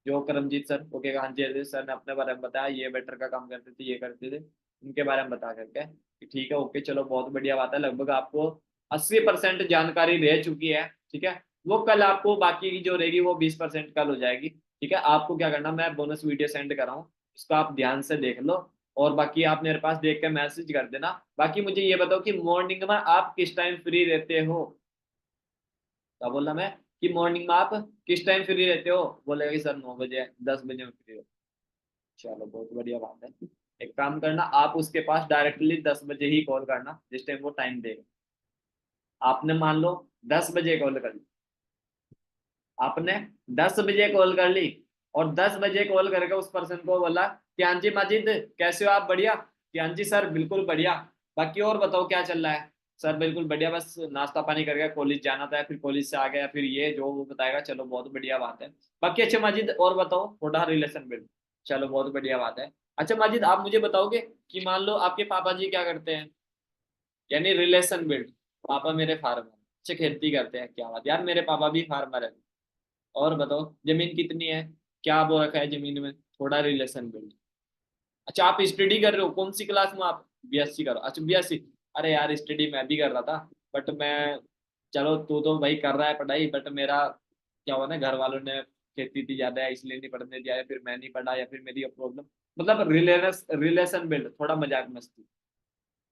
जो करमजीत सर, ओके हाँ जी अजय सर ने अपने बारे में बताया, ये वेटर का काम करते थे, ये करते थे, उनके बारे में बता करके कि ठीक है ओके चलो बहुत बढ़िया बात है, लगभग आपको 80% जानकारी रह चुकी है। ठीक है, वो कल आपको बाकी की जो रहेगी वो 20% कल हो जाएगी। ठीक है, आपको क्या करना, मैं बोनस वीडियो सेंड कर रहा हूँ, उसको आप ध्यान से देख लो, और बाकी आप मेरे पास देख के मैसेज कर देना। बाकी मुझे ये बताओ कि मॉर्निंग में आप किस टाइम फ्री रहते हो? क्या बोला मैं, कि मॉर्निंग में आप किस टाइम फ्री रहते हो? बोलेगा कि सर 9 बजे 10 बजे में फ्री हो। चलो बहुत बढ़िया बात है। एक काम करना, आप उसके पास डायरेक्टली 10 बजे ही कॉल करना, जिस टाइम वो टाइम देगा। आपने मान लो 10 बजे कॉल कर ली, आपने 10 बजे कॉल कर ली, और 10 बजे कॉल करके उस पर्सन को बोला कि हाँ जी माजिद कैसे हो आप, बढ़िया कि हाँ जी सर बिल्कुल बढ़िया, बाकी और बताओ क्या चल रहा है? सर बिल्कुल बढ़िया, बस नाश्ता पानी करके कॉलेज जाना था, फिर कॉलेज से आ गया, फिर ये जो वो बताएगा, चलो बहुत बढ़िया बात है। बाकी अच्छा माजिद और बताओ, थोड़ा रिलेशन बिल्ड, चलो बहुत बढ़िया बात है। अच्छा माजिद आप मुझे बताओगे कि मान लो आपके पापा जी क्या करते हैं, यानी रिलेशन बिल्ड। पापा मेरे फार्मर, अच्छा खेती करते हैं, क्या बात यार, मेरे पापा भी फार्मर है। और बताओ जमीन कितनी है, क्या बो रखा है जमीन में, थोड़ा रिलेशन बिल्ड। अच्छा आप स्टडी कर रहे हो, कौन सी क्लास में आप? बीएससी करो, अच्छा बीएससी। अरे यार स्टडी मैं भी कर रहा था, बट मैं, चलो तू तो भाई कर रहा है पढ़ाई, बट मेरा क्या हुआ ना, घर वालों ने खेती थी ज्यादा है इसलिए नहीं पढ़ने दिया, या फिर मैं नहीं पढ़ा, या फिर मेरी प्रॉब्लम, मतलब रिलेशन बिल्ड, थोड़ा मजाक मस्ती,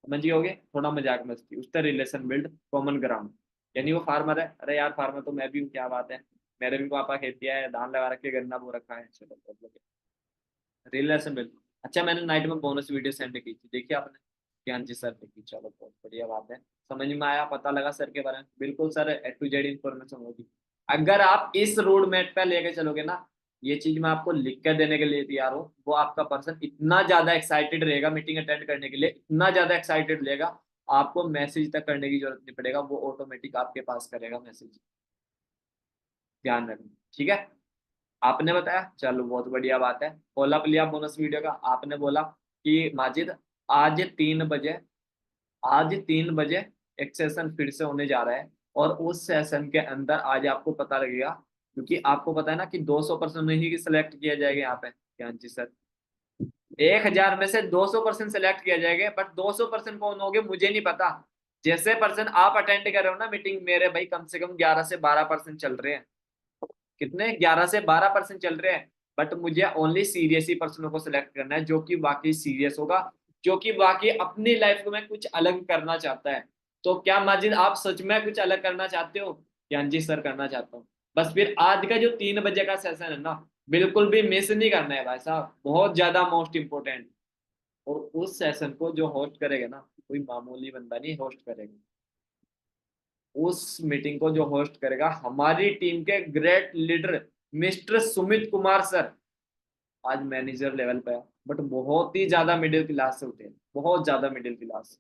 समझ गए होगे, थोड़ा मजाक मस्ती, उसका रिलेशन बिल्ड, कॉमन ग्राउंड। यानी वो फार्मर है, अरे यार फार्मर तो मैं भी हूँ, क्या बात है, मेरे भी पापा खेती है, धान लगा रखे, गन्ना बो रखा है, चलो रिलेशन बिल्ड। अच्छा मैंने नाइट में बोनस वीडियो सेंड की थी, देखिए आपने? ज्ञान जी सर देखी, चलो बहुत बढ़िया बात है। समझ में आया, पता लगा सर के बारे में, बिल्कुल sir A to Z information होगी। अगर आप इस रोड मैप पे लेके चलोगे ना, ये चीज मैं आपको लिख कर देने के लिए तैयार हूँ, वो आपका पर्सन इतना ज्यादा एक्साइटेड रहेगा मीटिंग अटेंड करने के लिए, इतना ज्यादा एक्साइटेड रहेगा, आपको मैसेज तक करने की जरूरत नहीं पड़ेगा, वो ऑटोमेटिक आपके पास करेगा मैसेज। ध्यान रखना, ठीक है। आपने बताया, चलो बहुत बढ़िया बात है। फॉलो अप लिया बोनस वीडियो का। आपने बोला कि माजिद आज 3 बजे, आज 3 बजे एक सेशन फिर से होने जा रहा है, और उस सेशन के अंदर आज आपको पता लगेगा, क्योंकि आपको पता है ना कि 200% ही सिलेक्ट किया जाएगा यहाँ पे। क्या जी सर, 1,000 में से 200% सिलेक्ट किया जाएगा, बट 200% कौन होंगे मुझे नहीं पता। जैसे पर्सन आप अटेंड कर रहे हो ना मीटिंग, मेरे भाई कम से कम 11 से 12% चल रहे हैं। कितने, 11 से 12% चल रहे हैं। बट मुझे ओनली सीरियस ही पर्सनों को सिलेक्ट करना है, जो कि वाकई सीरियस होगा, जो कि वाकई अपनी लाइफ में कुछ अलग करना चाहता है। तो क्या माजिद आप सच में कुछ अलग करना चाहते हो? ज्ञान जी सर, करना चाहता हूँ। बस फिर आज का जो 3 बजे का सेशन है ना, बिल्कुल भी मिस नहीं करना है भाई साहब, बहुत ज्यादा मोस्ट इंपोर्टेंट। और उस सेशन को जो होस्ट करेगा ना, कोई मामूली बंदा नहीं होस्ट करेगा। उस मीटिंग को जो होस्ट करेगा हमारी टीम के great leader mister Sumit Kumar sir. आज मैनेजर लेवल पे है, बट बहुत ही ज्यादा मिडिल क्लास से होते हैं, बहुत ज्यादा मिडिल क्लास,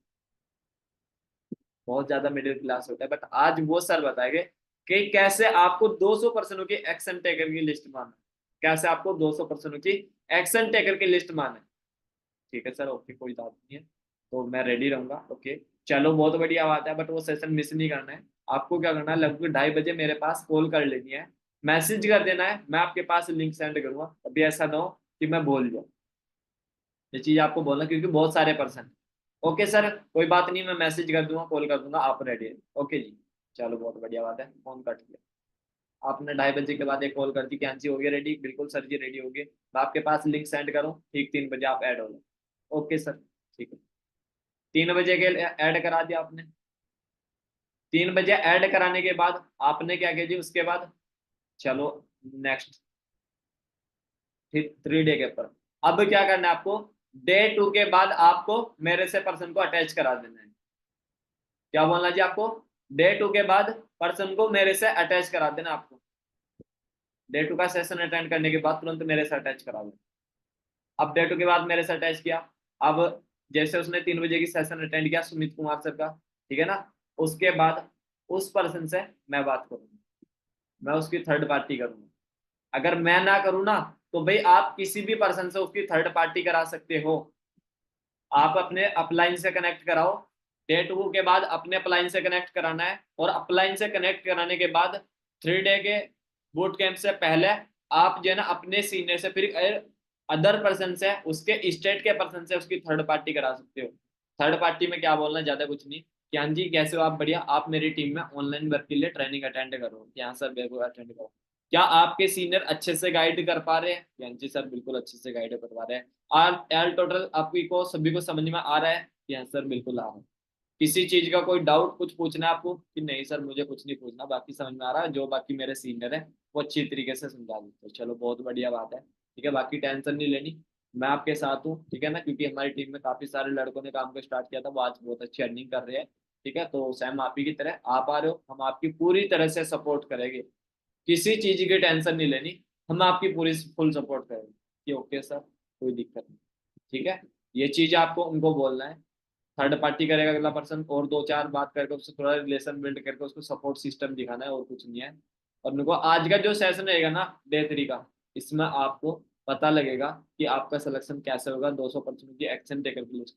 बहुत ज्यादा मिडिल क्लास होता है। बट आज वो सर बताएंगे कि कैसे आपको 200% की एक्शन टेकर की लिस्ट माना है, कैसे आपको 200% की एक्शन टेकर की लिस्ट माना है। ठीक है सर, ओके, कोई बात नहीं है, तो मैं रेडी रहूंगा। ओके, चलो बहुत बढ़िया बात है, बट वो सेशन मिस नहीं करना है। आपको क्या करना है, लगभग 2:30 बजे मेरे पास कॉल कर लेनी है, मैसेज कर देना है, मैं आपके पास लिंक सेंड करूंगा। अभी ऐसा ना हो कि मैं भूल जाऊँ, ये चीज आपको बोलना, क्योंकि बहुत सारे पर्सन। ओके सर, कोई बात नहीं, मैं मैसेज कर दूंगा, कॉल कर दूंगा, आप रेडी है? ओके जी, चलो बहुत बढ़िया बात है, फोन कट किया। आपने 2:30 बजे के बाद एक कॉल कर दी कि हाँ जी हो गया रेडी, बिल्कुल सर जी रेडी हो गए, मैं आपके पास लिंक सेंड करूँ, ठीक 3 बजे आप ऐड हो जाए। ओके सर, ठीक है। 3 बजे के ऐड करा दिया आपने। 3 बजे ऐड कराने के बाद आपने क्या किया जी उसके बाद? चलो नेक्स्ट, फिर 3 डे के ऊपर। अब क्या करना है आपको, डे 2 के बाद आपको मेरे से पर्सन को अटैच करा देना है। क्या बोलना जी आपको? डे 2 के बाद पर्सन को मेरे से अटैच करा देना आपको। डे 2 का सेशन अटेंड करने के बाद तुरंत मेरे से अटैच करा देना। अब डे 2 के बाद मेरे से अटैच किया। अब जैसे उसने 3 बजे की सेशन अटेंड किया सुमित कुमार सर का, ठीक है ना, उसके बाद उस पर्सन से मैं बात करूंगा, मैं उसकी थर्ड पार्टी करूंगा। अगर मैं ना करूँ ना, तो भाई आप किसी भी पर्सन से उसकी थर्ड पार्टी करा सकते हो। आप अपने अपलाइन से कनेक्ट कराओ। डे 2 के बाद अपने अपलाइन से कनेक्ट कराना है, और अपलाइन से कनेक्ट कराने के बाद 3 डे के बूट कैंप से पहले आप जो है ना अपने सीनियर से, फिर अदर पर्सन से, उसके स्टेट के पर्सन से उसकी थर्ड पार्टी करा सकते हो। थर्ड पार्टी में क्या बोलना, ज्यादा कुछ नहीं, कि हाँ जी कैसे हो आप, बढ़िया, आप मेरी टीम में ऑनलाइन वर्क के लिए ट्रेनिंग अटेंड करो, यहाँ सर बिल्कुल अटेंड करो। क्या आपके सीनियर अच्छे से गाइड कर पा रहे हैं? हाँ जी सर, बिल्कुल अच्छे से गाइड कर पा रहे हैं। आल टोटल आपकी को सभी को समझ में आ रहा है? यस सर, बिल्कुल आ रहा है। किसी चीज का कोई डाउट कुछ पूछना है आपको? कि नहीं सर मुझे कुछ नहीं पूछना, बाकी समझ में आ रहा है, जो बाकी मेरे सीनियर है वो अच्छी तरीके से समझा देते हैं। चलो बहुत बढ़िया बात है, ठीक है, बाकी टेंशन नहीं लेनी, मैं आपके साथ हूँ, ठीक है ना, क्योंकि हमारी टीम में काफी सारे लड़कों ने काम को स्टार्ट किया था, वो आज बहुत अच्छी अर्निंग कर रहे हैं। ठीक है, तो सेम आप ही की तरह आप आ रहे हो, हम आपकी पूरी तरह से सपोर्ट करेंगे, किसी चीज की टेंशन नहीं लेनी, हम आपकी पूरी फुल सपोर्ट करेंगे। कि ओके सर, कोई दिक्कत नहीं, ठीक है, ये चीज आपको उनको बोलना है। थर्ड पार्टी करेगा अगला पर्सन, और दो चार बात करके उससे थोड़ा रिलेशन बिल्ड करके उसको सपोर्ट सिस्टम दिखाना है, और कुछ नहीं है। और उनको आज का जो सेशन रहेगा ना, डे 3 का, इसमें आपको पता लगेगा कि आपका सिलेक्शन कैसे होगा। 200% की एक्शन टेकर की लिस्ट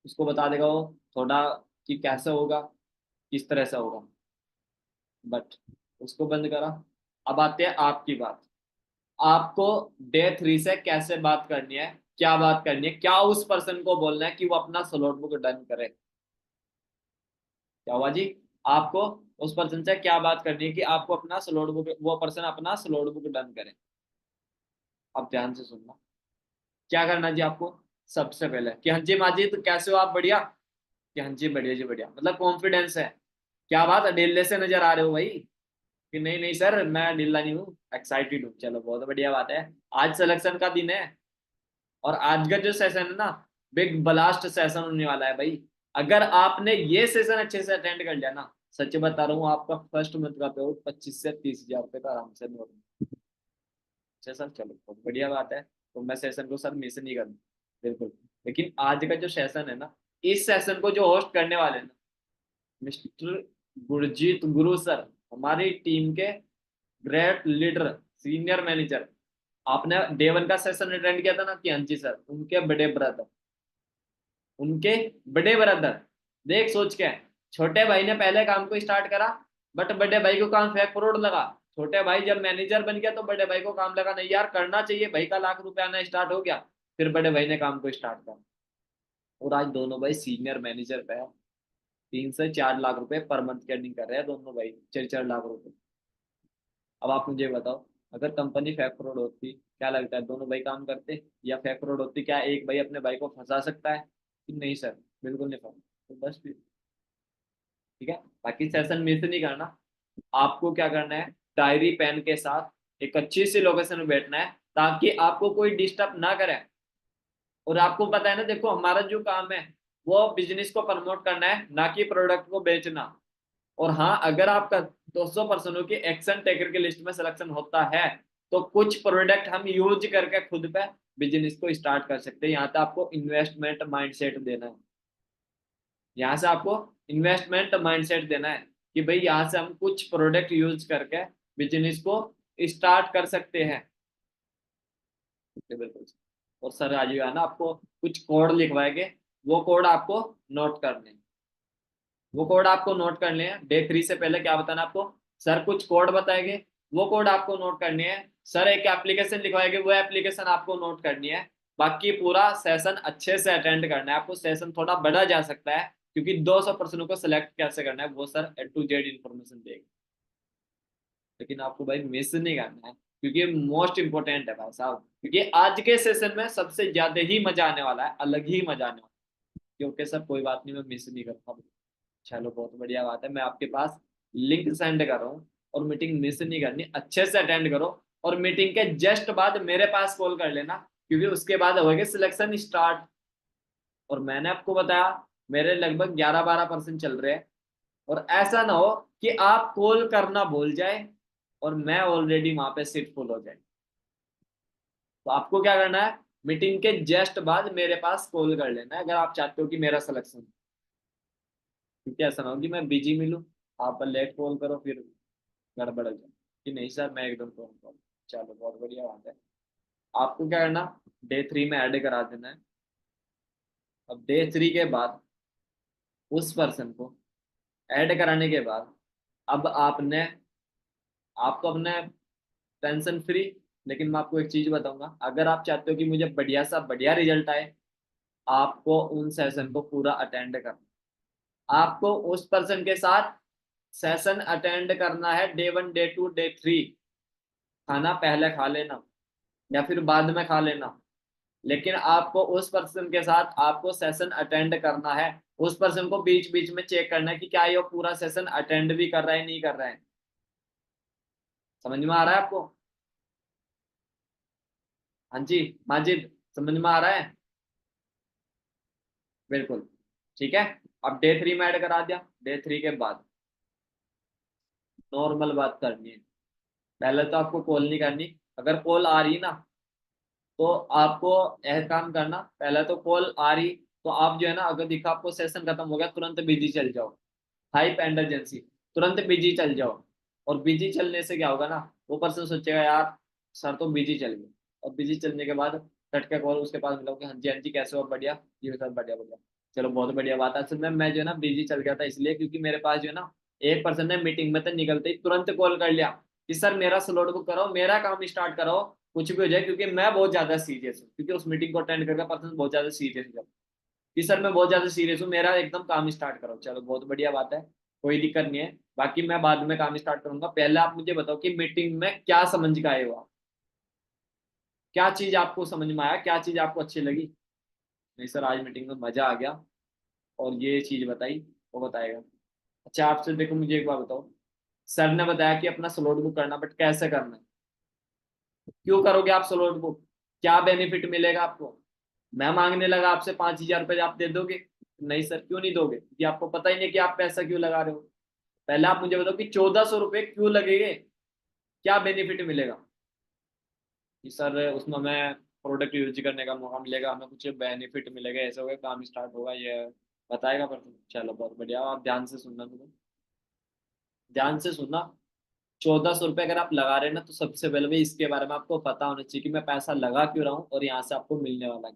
उसको बता देगा वो थोड़ा, कि कैसे होगा, किस तरह से होगा। बट उसको बंद करा। अब आते हैं आपकी बात। आपको डे 3 से कैसे बात करनी है, क्या बात करनी है, क्या उस पर्सन को बोलना है कि वो अपना स्लॉट बुक डन करे? क्या हुआ जी? आपको उस पर्सन से क्या बात करनी है कि आपको अपना स्लॉट बुक, वो पर्सन अपना स्लॉट बुक डन करे। अब ध्यान से सुनना, क्या करना जी आपको? सबसे पहले कि हाँ जी माजी तो कैसे हो आप, बढ़िया? कि हाँ जी बढ़िया जी बढ़िया, मतलब कॉन्फिडेंस है। क्या बात है, ढीले से नजर आ रहे हो भाई? कि नहीं नहीं सर मैं ढीला नहीं हूँ, एक्साइटेड हूँ। चलो बहुत बढ़िया बात है, आज सिलेक्शन का दिन है, और आज का जो सेशन है ना, बिग ब्लास्ट सेशन होने वाला है भाई। अगर आपने ये सेशन अच्छे से अटेंड कर लिया ना, सच बता रहा हूँ, आपका फर्स्ट मंथ का पे 25 से 30 हजार रुपये का आराम से नॉर्मल सेशन। चलो बहुत बढ़िया बात है, तो मैं सेशन को सर मिस नहीं करूँ, बिल्कुल। लेकिन आज का जो सेशन है ना, इस सेशन को जो होस्ट करने वाले हैं ना, मिस्टर गुरजीत गुरु सर, हमारी टीम के ग्रेट लीडर, सीनियर मैनेजर। आपने डे वन का सेशन अटेंड किया था ना कि हाँ जी सर, उनके बड़े ब्रदर, उनके बड़े ब्रदर, देख सोच के, छोटे भाई ने पहले काम को स्टार्ट करा, बट बड़े भाई को काम फेक फ्रॉड लगा। छोटे भाई जब मैनेजर बन गया तो बड़े भाई को काम लगा नहीं यार करना चाहिए, भाई का लाख रुपया आना स्टार्ट हो गया। फिर बड़े भाई ने काम को स्टार्ट करा, और आज दोनों भाई सीनियर मैनेजर पे है। 3 से 4 लाख रुपए पर मंथ की अर्निंग कर रहे हैं दोनों भाई, 4-4 लाख रुपए। अब आप मुझे बताओ, अगर कंपनी फेक फ्रॉड होती, क्या लगता है दोनों भाई काम करते? या फेक फ्रॉड होती, क्या एक भाई अपने भाई को फंसा सकता है? कि नहीं सर, बिल्कुल नहीं फंसा। तो बस फिर ठीक है, बाकी सेशन मिस नहीं करना। आपको क्या करना है, डायरी पेन के साथ एक अच्छी सी लोकेशन में बैठना है, ताकि आपको कोई डिस्टर्ब ना करे। और आपको पता है ना, देखो हमारा जो काम है वो बिजनेस को प्रमोट करना है, ना कि प्रोडक्ट को बेचना। और हाँ, अगर आपका 200 पर्सनों की एक्शन टेकर की लिस्ट में सिलेक्शन होता है, तो कुछ प्रोडक्ट हम यूज करके खुद पे बिजनेस को स्टार्ट कर सकते हैं। यहाँ पे आपको इन्वेस्टमेंट माइंडसेट देना है, यहाँ से आपको इन्वेस्टमेंट माइंडसेट देना है कि भाई यहाँ से हम कुछ प्रोडक्ट यूज करके बिजनेस को स्टार्ट कर सकते हैं। बिल्कुल। और सर आज जो है ना, आपको कुछ कोड लिखवाएंगे, वो कोड आपको नोट करने हैं। वो कोड आपको नोट करने हैं। डे 3 से पहले क्या बताना आपको, सर कुछ कोड बताएंगे, वो कोड आपको नोट करनी है। सर एक एप्लीकेशन लिखवाएंगे, वो एप्लीकेशन आपको नोट करनी है। बाकी पूरा सेशन अच्छे से अटेंड करना है आपको। सेशन थोड़ा बढ़ा जा सकता है, क्योंकि 200 पर्सनों को सिलेक्ट कैसे करना है वो sir A to Z information देगा। लेकिन आपको भाई मिस नहीं करना है, क्योंकि मोस्ट इंपॉर्टेंट है भाई साहब, क्योंकि आज के सेशन में सबसे ज्यादा ही मजा आने वाला है, अलग ही मजा आने वाला है। क्योंकि सर कोई बात नहीं, मैं मिस नहीं करता। चलो बहुत बढ़िया बात है, मैं आपके पास लिंक सेंड कर रहा हूँ। और मीटिंग मिस नहीं करनी, अच्छे से अटेंड करो। और मीटिंग के जस्ट बाद मेरे पास कॉल कर लेना, क्योंकि उसके बाद होगा सिलेक्शन स्टार्ट। और मैंने आपको बताया, मेरे लगभग 11-12% चल रहे हैं। और ऐसा ना हो कि आप कॉल करना भूल जाए और मैं ऑलरेडी वहां पे सीट फुल हो जाए। तो आपको क्या करना है, मीटिंग के जस्ट बाद मेरे पास कॉल कर लेना है, अगर आप चाहते हो कि मेरा सिलेक्शन। क्योंकि ऐसा ना हो कि मैं बिजी मिलूँ, आप लेट कॉल करो, फिर गड़बड़ हो जाए कि नहीं सर मैं एकदम फोन कॉल। चलो बहुत बढ़िया बात है। आपको क्या करना, डे 3 में ऐड करा देना है। अब डे 3 के बाद उस पर्सन को ऐड कराने के बाद, अब आपने, आप तो अपने टेंशन फ्री। लेकिन मैं आपको एक चीज बताऊंगा, अगर आप चाहते हो कि मुझे बढ़िया सा बढ़िया रिजल्ट आए, आपको उन सेशन को पूरा अटेंड करना। आपको उस पर्सन के साथ सेशन अटेंड करना है, डे 1 डे 2 डे 3। खाना पहले खा लेना या फिर बाद में खा लेना, लेकिन आपको उस पर्सन के साथ आपको सेशन अटेंड करना है। उस पर्सन को बीच बीच में चेक करना है कि क्या ये पूरा सेशन अटेंड भी कर रहा है नहीं कर रहा है। समझ में आ रहा है आपको? हाँ जी माजिद, समझ में आ रहा है? बिल्कुल। ठीक है। अब डे 3 में ऐड करा दिया, डे 3 के बाद नॉर्मल बात करनी है। पहले तो आपको कॉल नहीं करनी। अगर कॉल आ रही ना, तो आपको यह काम करना, पहले तो कॉल आ रही तो आप जो है ना, अगर दिखा आपको सेशन खत्म हो गया, तुरंत बिजी चल जाओ। हाइप एमरजेंसी, तुरंत बिजी चल जाओ। और बिजी चलने से क्या होगा ना, वो पर्सन सोचेगा यार सर तो बिजी चल गए। और बिजी चलने के बाद कट के कॉल उसके पास मिलोगे, हाँ जी कैसे हो, बढ़िया जी सर बढ़िया बढ़िया। चलो बहुत बढ़िया बात है। असल में मैं जो है ना बिजी चल गया था, इसलिए क्योंकि मेरे पास जो है ना, एक पर्सन ने मीटिंग में तो निकलते ही तुरंत कॉल कर लिया कि सर मेरा स्लॉट बुक कराओ, मेरा काम स्टार्ट कराओ, कुछ भी हो जाए। क्योंकि मैं बहुत ज्यादा सीरियस हूँ, क्योंकि उस मीटिंग को अटेंड करके पर्सन बहुत ज्यादा सीरियस है कि सर मैं बहुत ज्यादा सीरियस हूँ, मेरा एकदम काम स्टार्ट करो। चलो बहुत बढ़िया बात है, कोई दिक्कत नहीं है। बाकी मैं बाद में काम स्टार्ट करूंगा, पहले आप मुझे बताओ कि मीटिंग में क्या समझ के आए हो आप? क्या चीज आपको समझ में आया, क्या चीज आपको अच्छी लगी? नहीं सर आज मीटिंग में मजा आ गया, और ये चीज बताई, वो बताएगा। अच्छा आपसे देखो, मुझे एक बात बताओ, सर ने बताया कि अपना स्लॉट बुक करना, बट कैसे करना है? क्यों करोगे आप स्लॉट बुक? क्या बेनिफिट मिलेगा आपको? मैं मांगने लगा आपसे 5,000 रुपये, आप दे दोगे? नहीं सर, क्यों नहीं दोगे? क्योंकि आपको पता ही नहीं कि आप पैसा क्यों लगा रहे हो। पहले आप मुझे बताओ कि 1,400 रुपये क्यों लगेंगे, क्या बेनिफिट मिलेगा? कि सर उसमें हमें प्रोडक्ट यूज करने का मौका मिलेगा, हमें कुछ बेनिफिट मिलेगा, ऐसा होगा, काम स्टार्ट होगा, ये बताएगा पर। चलो बहुत बढ़िया, आप ध्यान से सुनना, मुझे ध्यान से सुनना। 1400 रुपये अगर आप लगा रहे हैं ना, तो सबसे पहले भाई इसके बारे में आपको पता होना चाहिए कि मैं पैसा लगा क्यों रहा हूँ और यहाँ से आपको मिलने वाला है।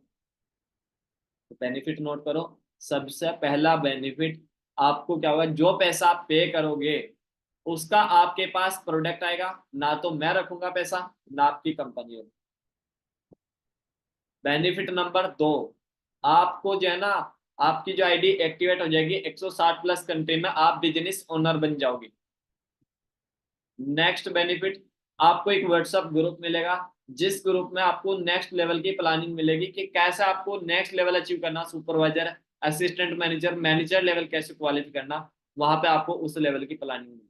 तो बेनिफिट नोट करो। सबसे पहला बेनिफिट आपको क्या होगा, जो पैसा आप पे करोगे उसका आपके पास प्रोडक्ट आएगा, ना तो मैं रखूंगा पैसा ना आपकी कंपनी होगी। बेनिफिट नंबर 2, आपको जो है ना, आपकी जो आईडी एक्टिवेट हो जाएगी, 160 प्लस कंट्री में आप बिजनेस ओनर बन जाओगे। नेक्स्ट बेनिफिट, आपको एक व्हाट्सएप ग्रुप मिलेगा, जिस ग्रुप में आपको नेक्स्ट लेवल की प्लानिंग मिलेगी कि कैसे आपको नेक्स्ट लेवल अचीव करना, supervisor, assistant manager, manager level कैसे क्वालिफाई करना, वहां पे आपको उस लेवल की प्लानिंग मिलेगी।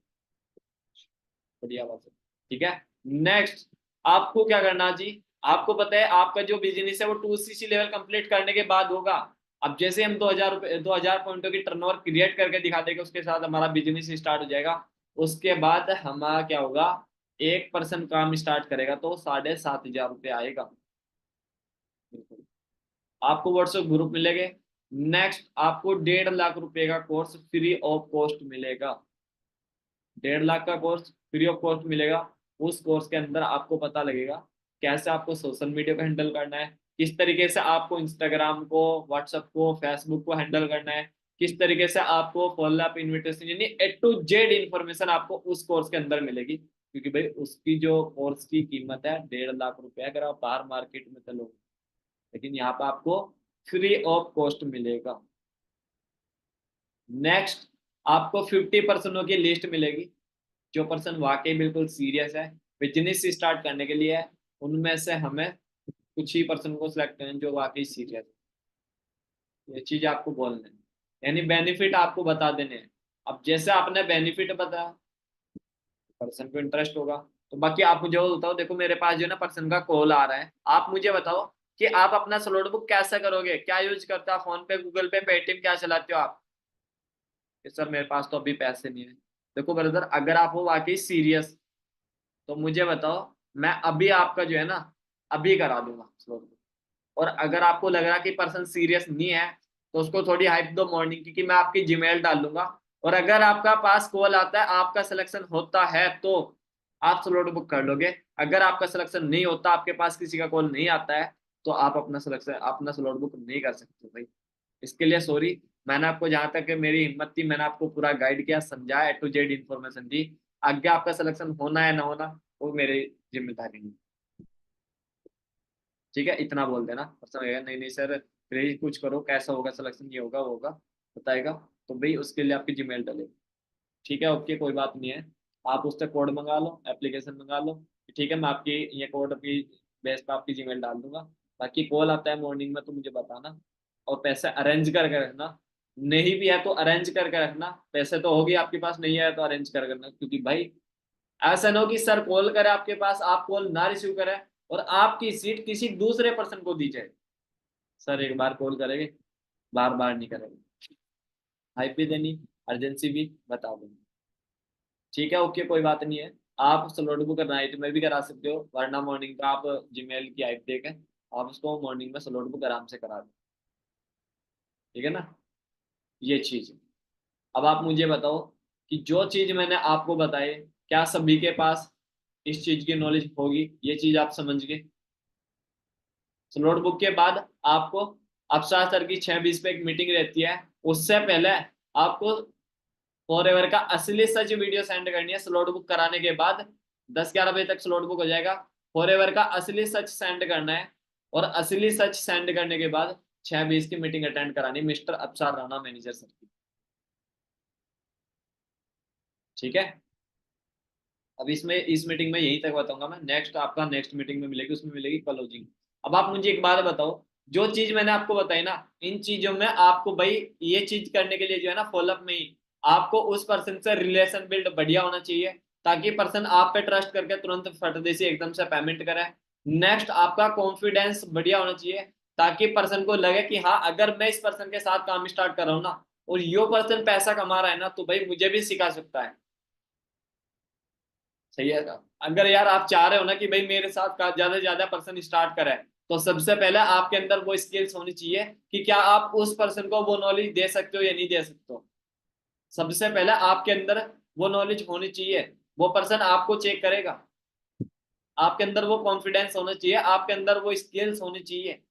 बढ़िया बात है। ठीक है। नेक्स्ट, आपको क्या करना जी, आपको पता है आपका जो बिजनेस है वो 2CC लेवल कंप्लीट करने के बाद होगा। अब जैसे हम 2000 रुपए 2000 पॉइंटों की टर्नओवर क्रिएट करके दिखा देंगे, उसके साथ हमारा बिजनेस स्टार्ट हो जाएगा। उसके बाद हमारा क्या होगा, 1 पर्सन काम स्टार्ट करेगा तो 7500 रुपये आएगा। बिल्कुल। आपको व्हाट्सएप ग्रुप मिलेंगे। नेक्स्ट, आपको 1.5 लाख रुपए का कोर्स फ्री ऑफ कॉस्ट मिलेगा। 1.5 लाख का कोर्स फ्री ऑफ कॉस्ट मिलेगा। उस कोर्स के अंदर आपको पता लगेगा कैसे आपको सोशल मीडिया को हैंडल करना है, किस तरीके से आपको इंस्टाग्राम को, व्हाट्सएप को, फेसबुक को हैंडल करना है, किस तरीके से आपको फॉलो अप इन्विटेशन, यानी A to Z इन्फॉर्मेशन आपको उस कोर्स के अंदर मिलेगी। क्योंकि भाई उसकी जो कोर्स की कीमत है 1.5 लाख रुपए, अगर आप बाहर मार्केट में चलोगे, लेकिन यहाँ पे आपको फ्री ऑफ कॉस्ट मिलेगा। नेक्स्ट, आपको 50 पर्सनों की लिस्ट मिलेगी, जो पर्सन वाकई बिल्कुल सीरियस है, बिजनेस स्टार्ट करने के लिए है। उनमें से हमें कुछ ही पर्सन को सिलेक्ट करना है जो वाकई सीरियस है। ये चीज आपको बोलना है, यानी बेनिफिट आपको बता देने हैं। अब जैसे आपने बेनिफिट बताया, पर्सन को इंटरेस्ट होगा। तो बाकी आप मुझे वो बताओ, देखो मेरे पास जो है ना पर्सन का कॉल आ रहा है, आप मुझे बताओ कि आप अपना स्लॉट बुक कैसे करोगे, क्या यूज करते हो, फोन पे, गूगल पे, पेटीएम, क्या चलाते हो आप? कि सर मेरे पास तो अभी पैसे नहीं है। देखो ब्रदर, अगर आप हो वाकई सीरियस तो मुझे बताओ, मैं अभी आपका जो है ना, अभी करा दूंगा स्लॉट बुक। और अगर आपको लग रहा कि पर्सन सीरियस नहीं है, तो उसको थोड़ी हाइप दो मॉर्निंग की, कि मैं आपकी जीमेल डाल दूंगा। और अगर आपका पास कॉल आता है, आपका सिलेक्शन होता है, तो आप स्लॉट बुक कर लोगे। अगर आपका सिलेक्शन नहीं होता, आपके पास किसी का कॉल नहीं आता है, तो आप अपना सिलेक्शन, अपना स्लॉट बुक नहीं कर सकते भाई। इसके लिए सॉरी। मैंने आपको जहां तक मेरी हिम्मत थी, मैंने आपको पूरा गाइड किया, समझाया, A to Z इन्फॉर्मेशन दी। आगे आपका सिलेक्शन होना है ना होना, वो मेरी जिम्मेदारी नहीं। ठीक है, इतना बोल देना। और समझेगा नहीं नहीं सर, फिर ही कुछ करो, कैसा होगा सिलेक्शन, ये होगा वो होगा, बताएगा। तो भाई उसके लिए आपकी जीमेल डलेगी। ठीक है, ओके, कोई बात नहीं है। आप उससे कोड मंगा लो, एप्लीकेशन मंगा लो। ठीक है, मैं आपकी ये कोड की बेस पे आपकी जीमेल डाल दूंगा। बाकी कॉल आता है मॉर्निंग में तो मुझे बताना। और पैसे अरेंज करके रखना। नहीं भी है तो अरेंज करके रखना, पैसे तो होगी आपके पास, नहीं है तो अरेंज कर रखना। क्योंकि भाई ऐसा ना हो कि सर कॉल करे आपके पास, आप कॉल ना रिसीव करें और आपकी सीट किसी दूसरे पर्सन को दी जाए। सर एक बार कॉल करेंगे, बार बार नहीं करेंगे। हाइप भी देनी, अर्जेंसी भी बता देंगे। ठीक है, ओके, कोई बात नहीं है। आप स्लॉट बुक नाइट में भी करा सकते हो, वरना मॉर्निंग का आप जीमेल की हाइप देके आप उसको मॉर्निंग में स्लॉट बुक आराम से करा दो। ठीक है ना, ये चीज है। अब आप मुझे बताओ कि जो चीज मैंने आपको बताई, क्या सभी के पास इस चीज की नॉलेज होगी, ये चीज आप समझ गए? स्लॉट बुक के बाद आपको अफसार सर की 6:20 पे एक मीटिंग रहती है, उससे पहले आपको फॉरएवर का असली सच वीडियो सेंड करनी है। स्लॉट बुक कराने के बाद 10-11 बजे तक स्लॉट बुक हो जाएगा। फॉरएवर का असली सच सेंड करना है, और असली सच सेंड करने के बाद 6:20 की मीटिंग अटेंड करानी, mister Afsar Rana manager sir की। ठीक है। अब इसमें इस मीटिंग में यही तक बताऊंगा मैं, नेक्स्ट आपका नेक्स्ट मीटिंग में मिलेगी, उसमें मिलेगी क्लोजिंग। अब आप मुझे एक बात बताओ, जो चीज मैंने आपको बताई ना, इन चीजों में आपको भाई ये चीज करने के लिए जो है ना, फॉलोअप में ही आपको उस पर्सन से रिलेशन बिल्ड बढ़िया होना चाहिए, ताकि पर्सन आप पे ट्रस्ट करके तुरंत फट देसी एकदम से पेमेंट करे। नेक्स्ट, आपका कॉन्फिडेंस बढ़िया होना चाहिए, ताकि पर्सन को लगे कि हाँ, अगर मैं इस पर्सन के साथ काम स्टार्ट कर रहा हूँ ना, और यो पर्सन पैसा कमा रहा है ना, तो भाई मुझे भी सिखा सकता है। सही है। अगर यार आप चाह रहे हो ना कि भाई मेरे साथ ज्यादा से ज्यादा पर्सन स्टार्ट करे, तो सबसे पहले आपके अंदर वो स्किल्स होनी चाहिए कि क्या आप उस पर्सन को वो नॉलेज दे सकते हो या नहीं दे सकते हो। सबसे पहले आपके अंदर वो नॉलेज होनी चाहिए। वो पर्सन आपको चेक करेगा। आपके अंदर वो कॉन्फिडेंस होना चाहिए, आपके अंदर वो स्किल्स होनी चाहिए।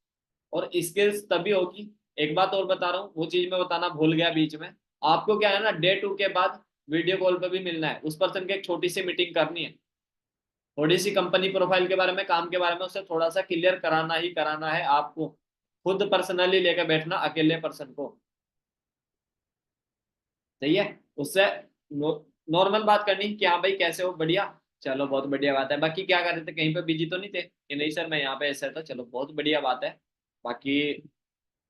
और स्किल्स तभी होगी। एक बात और बता रहा हूँ, वो चीज मैं बताना भूल गया बीच में। आपको क्या है ना, डे 2 के बाद वीडियो कॉल पे भी मिलना है उस पर्सन की, एक छोटी सी मीटिंग करनी है। थोड़ी सी कंपनी प्रोफाइल के बारे में, काम के बारे में उससे थोड़ा सा क्लियर कराना ही कराना है आपको। खुद पर्सनली लेकर बैठना अकेले पर्सन को। सही है। उससे नॉर्मल बात करनी कि हाँ भाई कैसे हो, बढ़िया। चलो बहुत बढ़िया बात है। बाकी क्या कर रहे थे, कहीं पे बिजी तो नहीं थे कि नहीं सर मैं यहाँ पे ऐसा था, चलो बहुत बढ़िया बात है। बाकी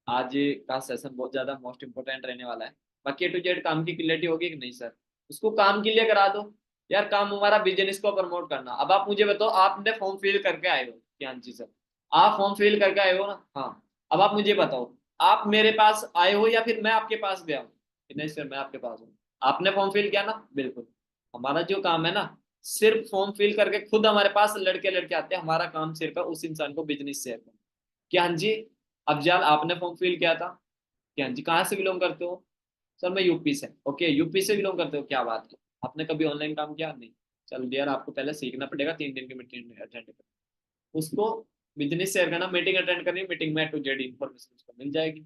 आज का सेशन बहुत ज्यादा मोस्ट इंपोर्टेंट रहने वाला है। बाकी A to Z काम की क्लियरिटी होगी कि नहीं सर, उसको काम के लिए करा दो। यार काम हमारा बिजनेस को प्रमोट करना। अब आप मुझे बताओ, आपने फॉर्म फिल करके आए हो कि हाँ जी सर, आप फॉर्म फिल करके आए हो ना, हाँ। अब आप मुझे बताओ, आप मेरे पास आए हो या फिर मैं आपके पास गया हूँ कि नहीं सर मैं आपके पास हूँ। आपने फॉर्म फिल किया ना, बिल्कुल। हमारा जो काम है ना, सिर्फ फॉर्म फिल करके खुद हमारे पास लड़के लड़के आते हैं, हमारा काम सिर्फ है उस इंसान को बिजनेस शेयर करना। क्या हाँ जी, अफजाल आपने फॉर्म फिल किया था। क्या हाँ जी, कहाँ से बिलोंग करते हो। सर मैं यूपी से। ओके यूपी से बिलोंग करते हो, क्या बात है। आपने कभी ऑनलाइन काम किया नहीं। चल यार आपको पहले सीखना पड़ेगा, 3 दिन की मीटिंग अटेंड कर उसको बिजनेस शेयर करना, मीटिंग अटेंड करनी, मीटिंग में A to Z इन्फॉर्मेशन उसको मिल जाएगी।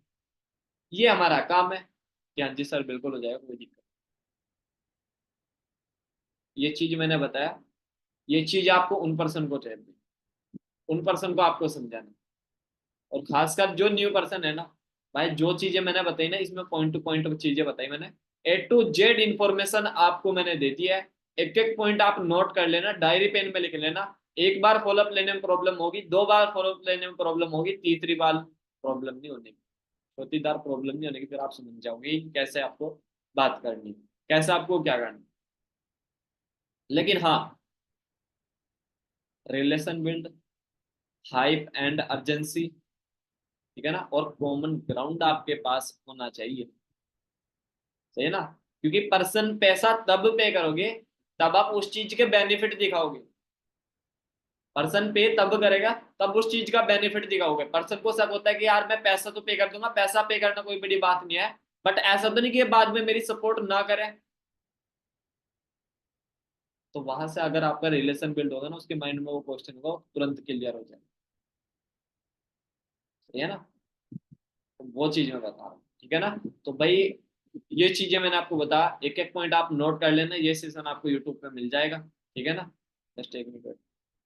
ये हमारा काम है। कि हाँ जी सर बिल्कुल हो जाएगा, कोई दिक्कत। ये चीज मैंने बताया, ये चीज आपको उन पर्सन को चाहिए, उन पर्सन को आपको समझाना। और खासकर जो न्यू पर्सन है ना, भाई जो चीजें मैंने बताई ना, इसमें पॉइंट टू पॉइंट चीजें बताई मैंने। A to Z इंफॉर्मेशन आपको मैंने दे दी है। एक एक पॉइंट आप नोट कर लेना, डायरी पेन में लिख लेना। एक बार फॉलोअप लेने में प्रॉब्लम होगी, 2 बार फॉलोअप लेने में प्रॉब्लम होगी, तीसरी बार प्रॉब्लम नहीं होने की, चौथी बार प्रॉब्लम नहीं होने की। फिर आप समझ जाओगे कि कैसे आपको बात करनी है, कैसे आपको क्या करना है। लेकिन हाँ, relation build, hype and urgency, ठीक है ना, और कॉमन ग्राउंड आपके पास होना चाहिए। सही है ना। क्योंकि पर्सन पैसा तब पे करोगे, तब आप उस चीज के बेनिफिट दिखाओगे। पर्सन पे तब करेगा, तब उस चीज का बेनिफिट दिखाओगे। पर्सन को शक होता है कि यार मैं पैसा तो पे कर दूंगा, पैसा पे करना कोई बड़ी बात नहीं है, बट ऐसा तो नहीं कि ये बाद में मेरी सपोर्ट ना करे। तो वहां से अगर आपका रिलेशन बिल्ड होगा ना, उसके माइंड में वो क्वेश्चन होगा, वो तुरंत क्लियर हो जाएगा। सही है ना। तो वो चीज मैं बता रहा हूँ, ठीक है ना। तो भाई ये चीजें मैंने आपको बता, एक एक पॉइंट आप नोट कर लेना। ये सेशन आपको यूट्यूब पे मिल जाएगा, ठीक है ना। जस्ट एक मिनट।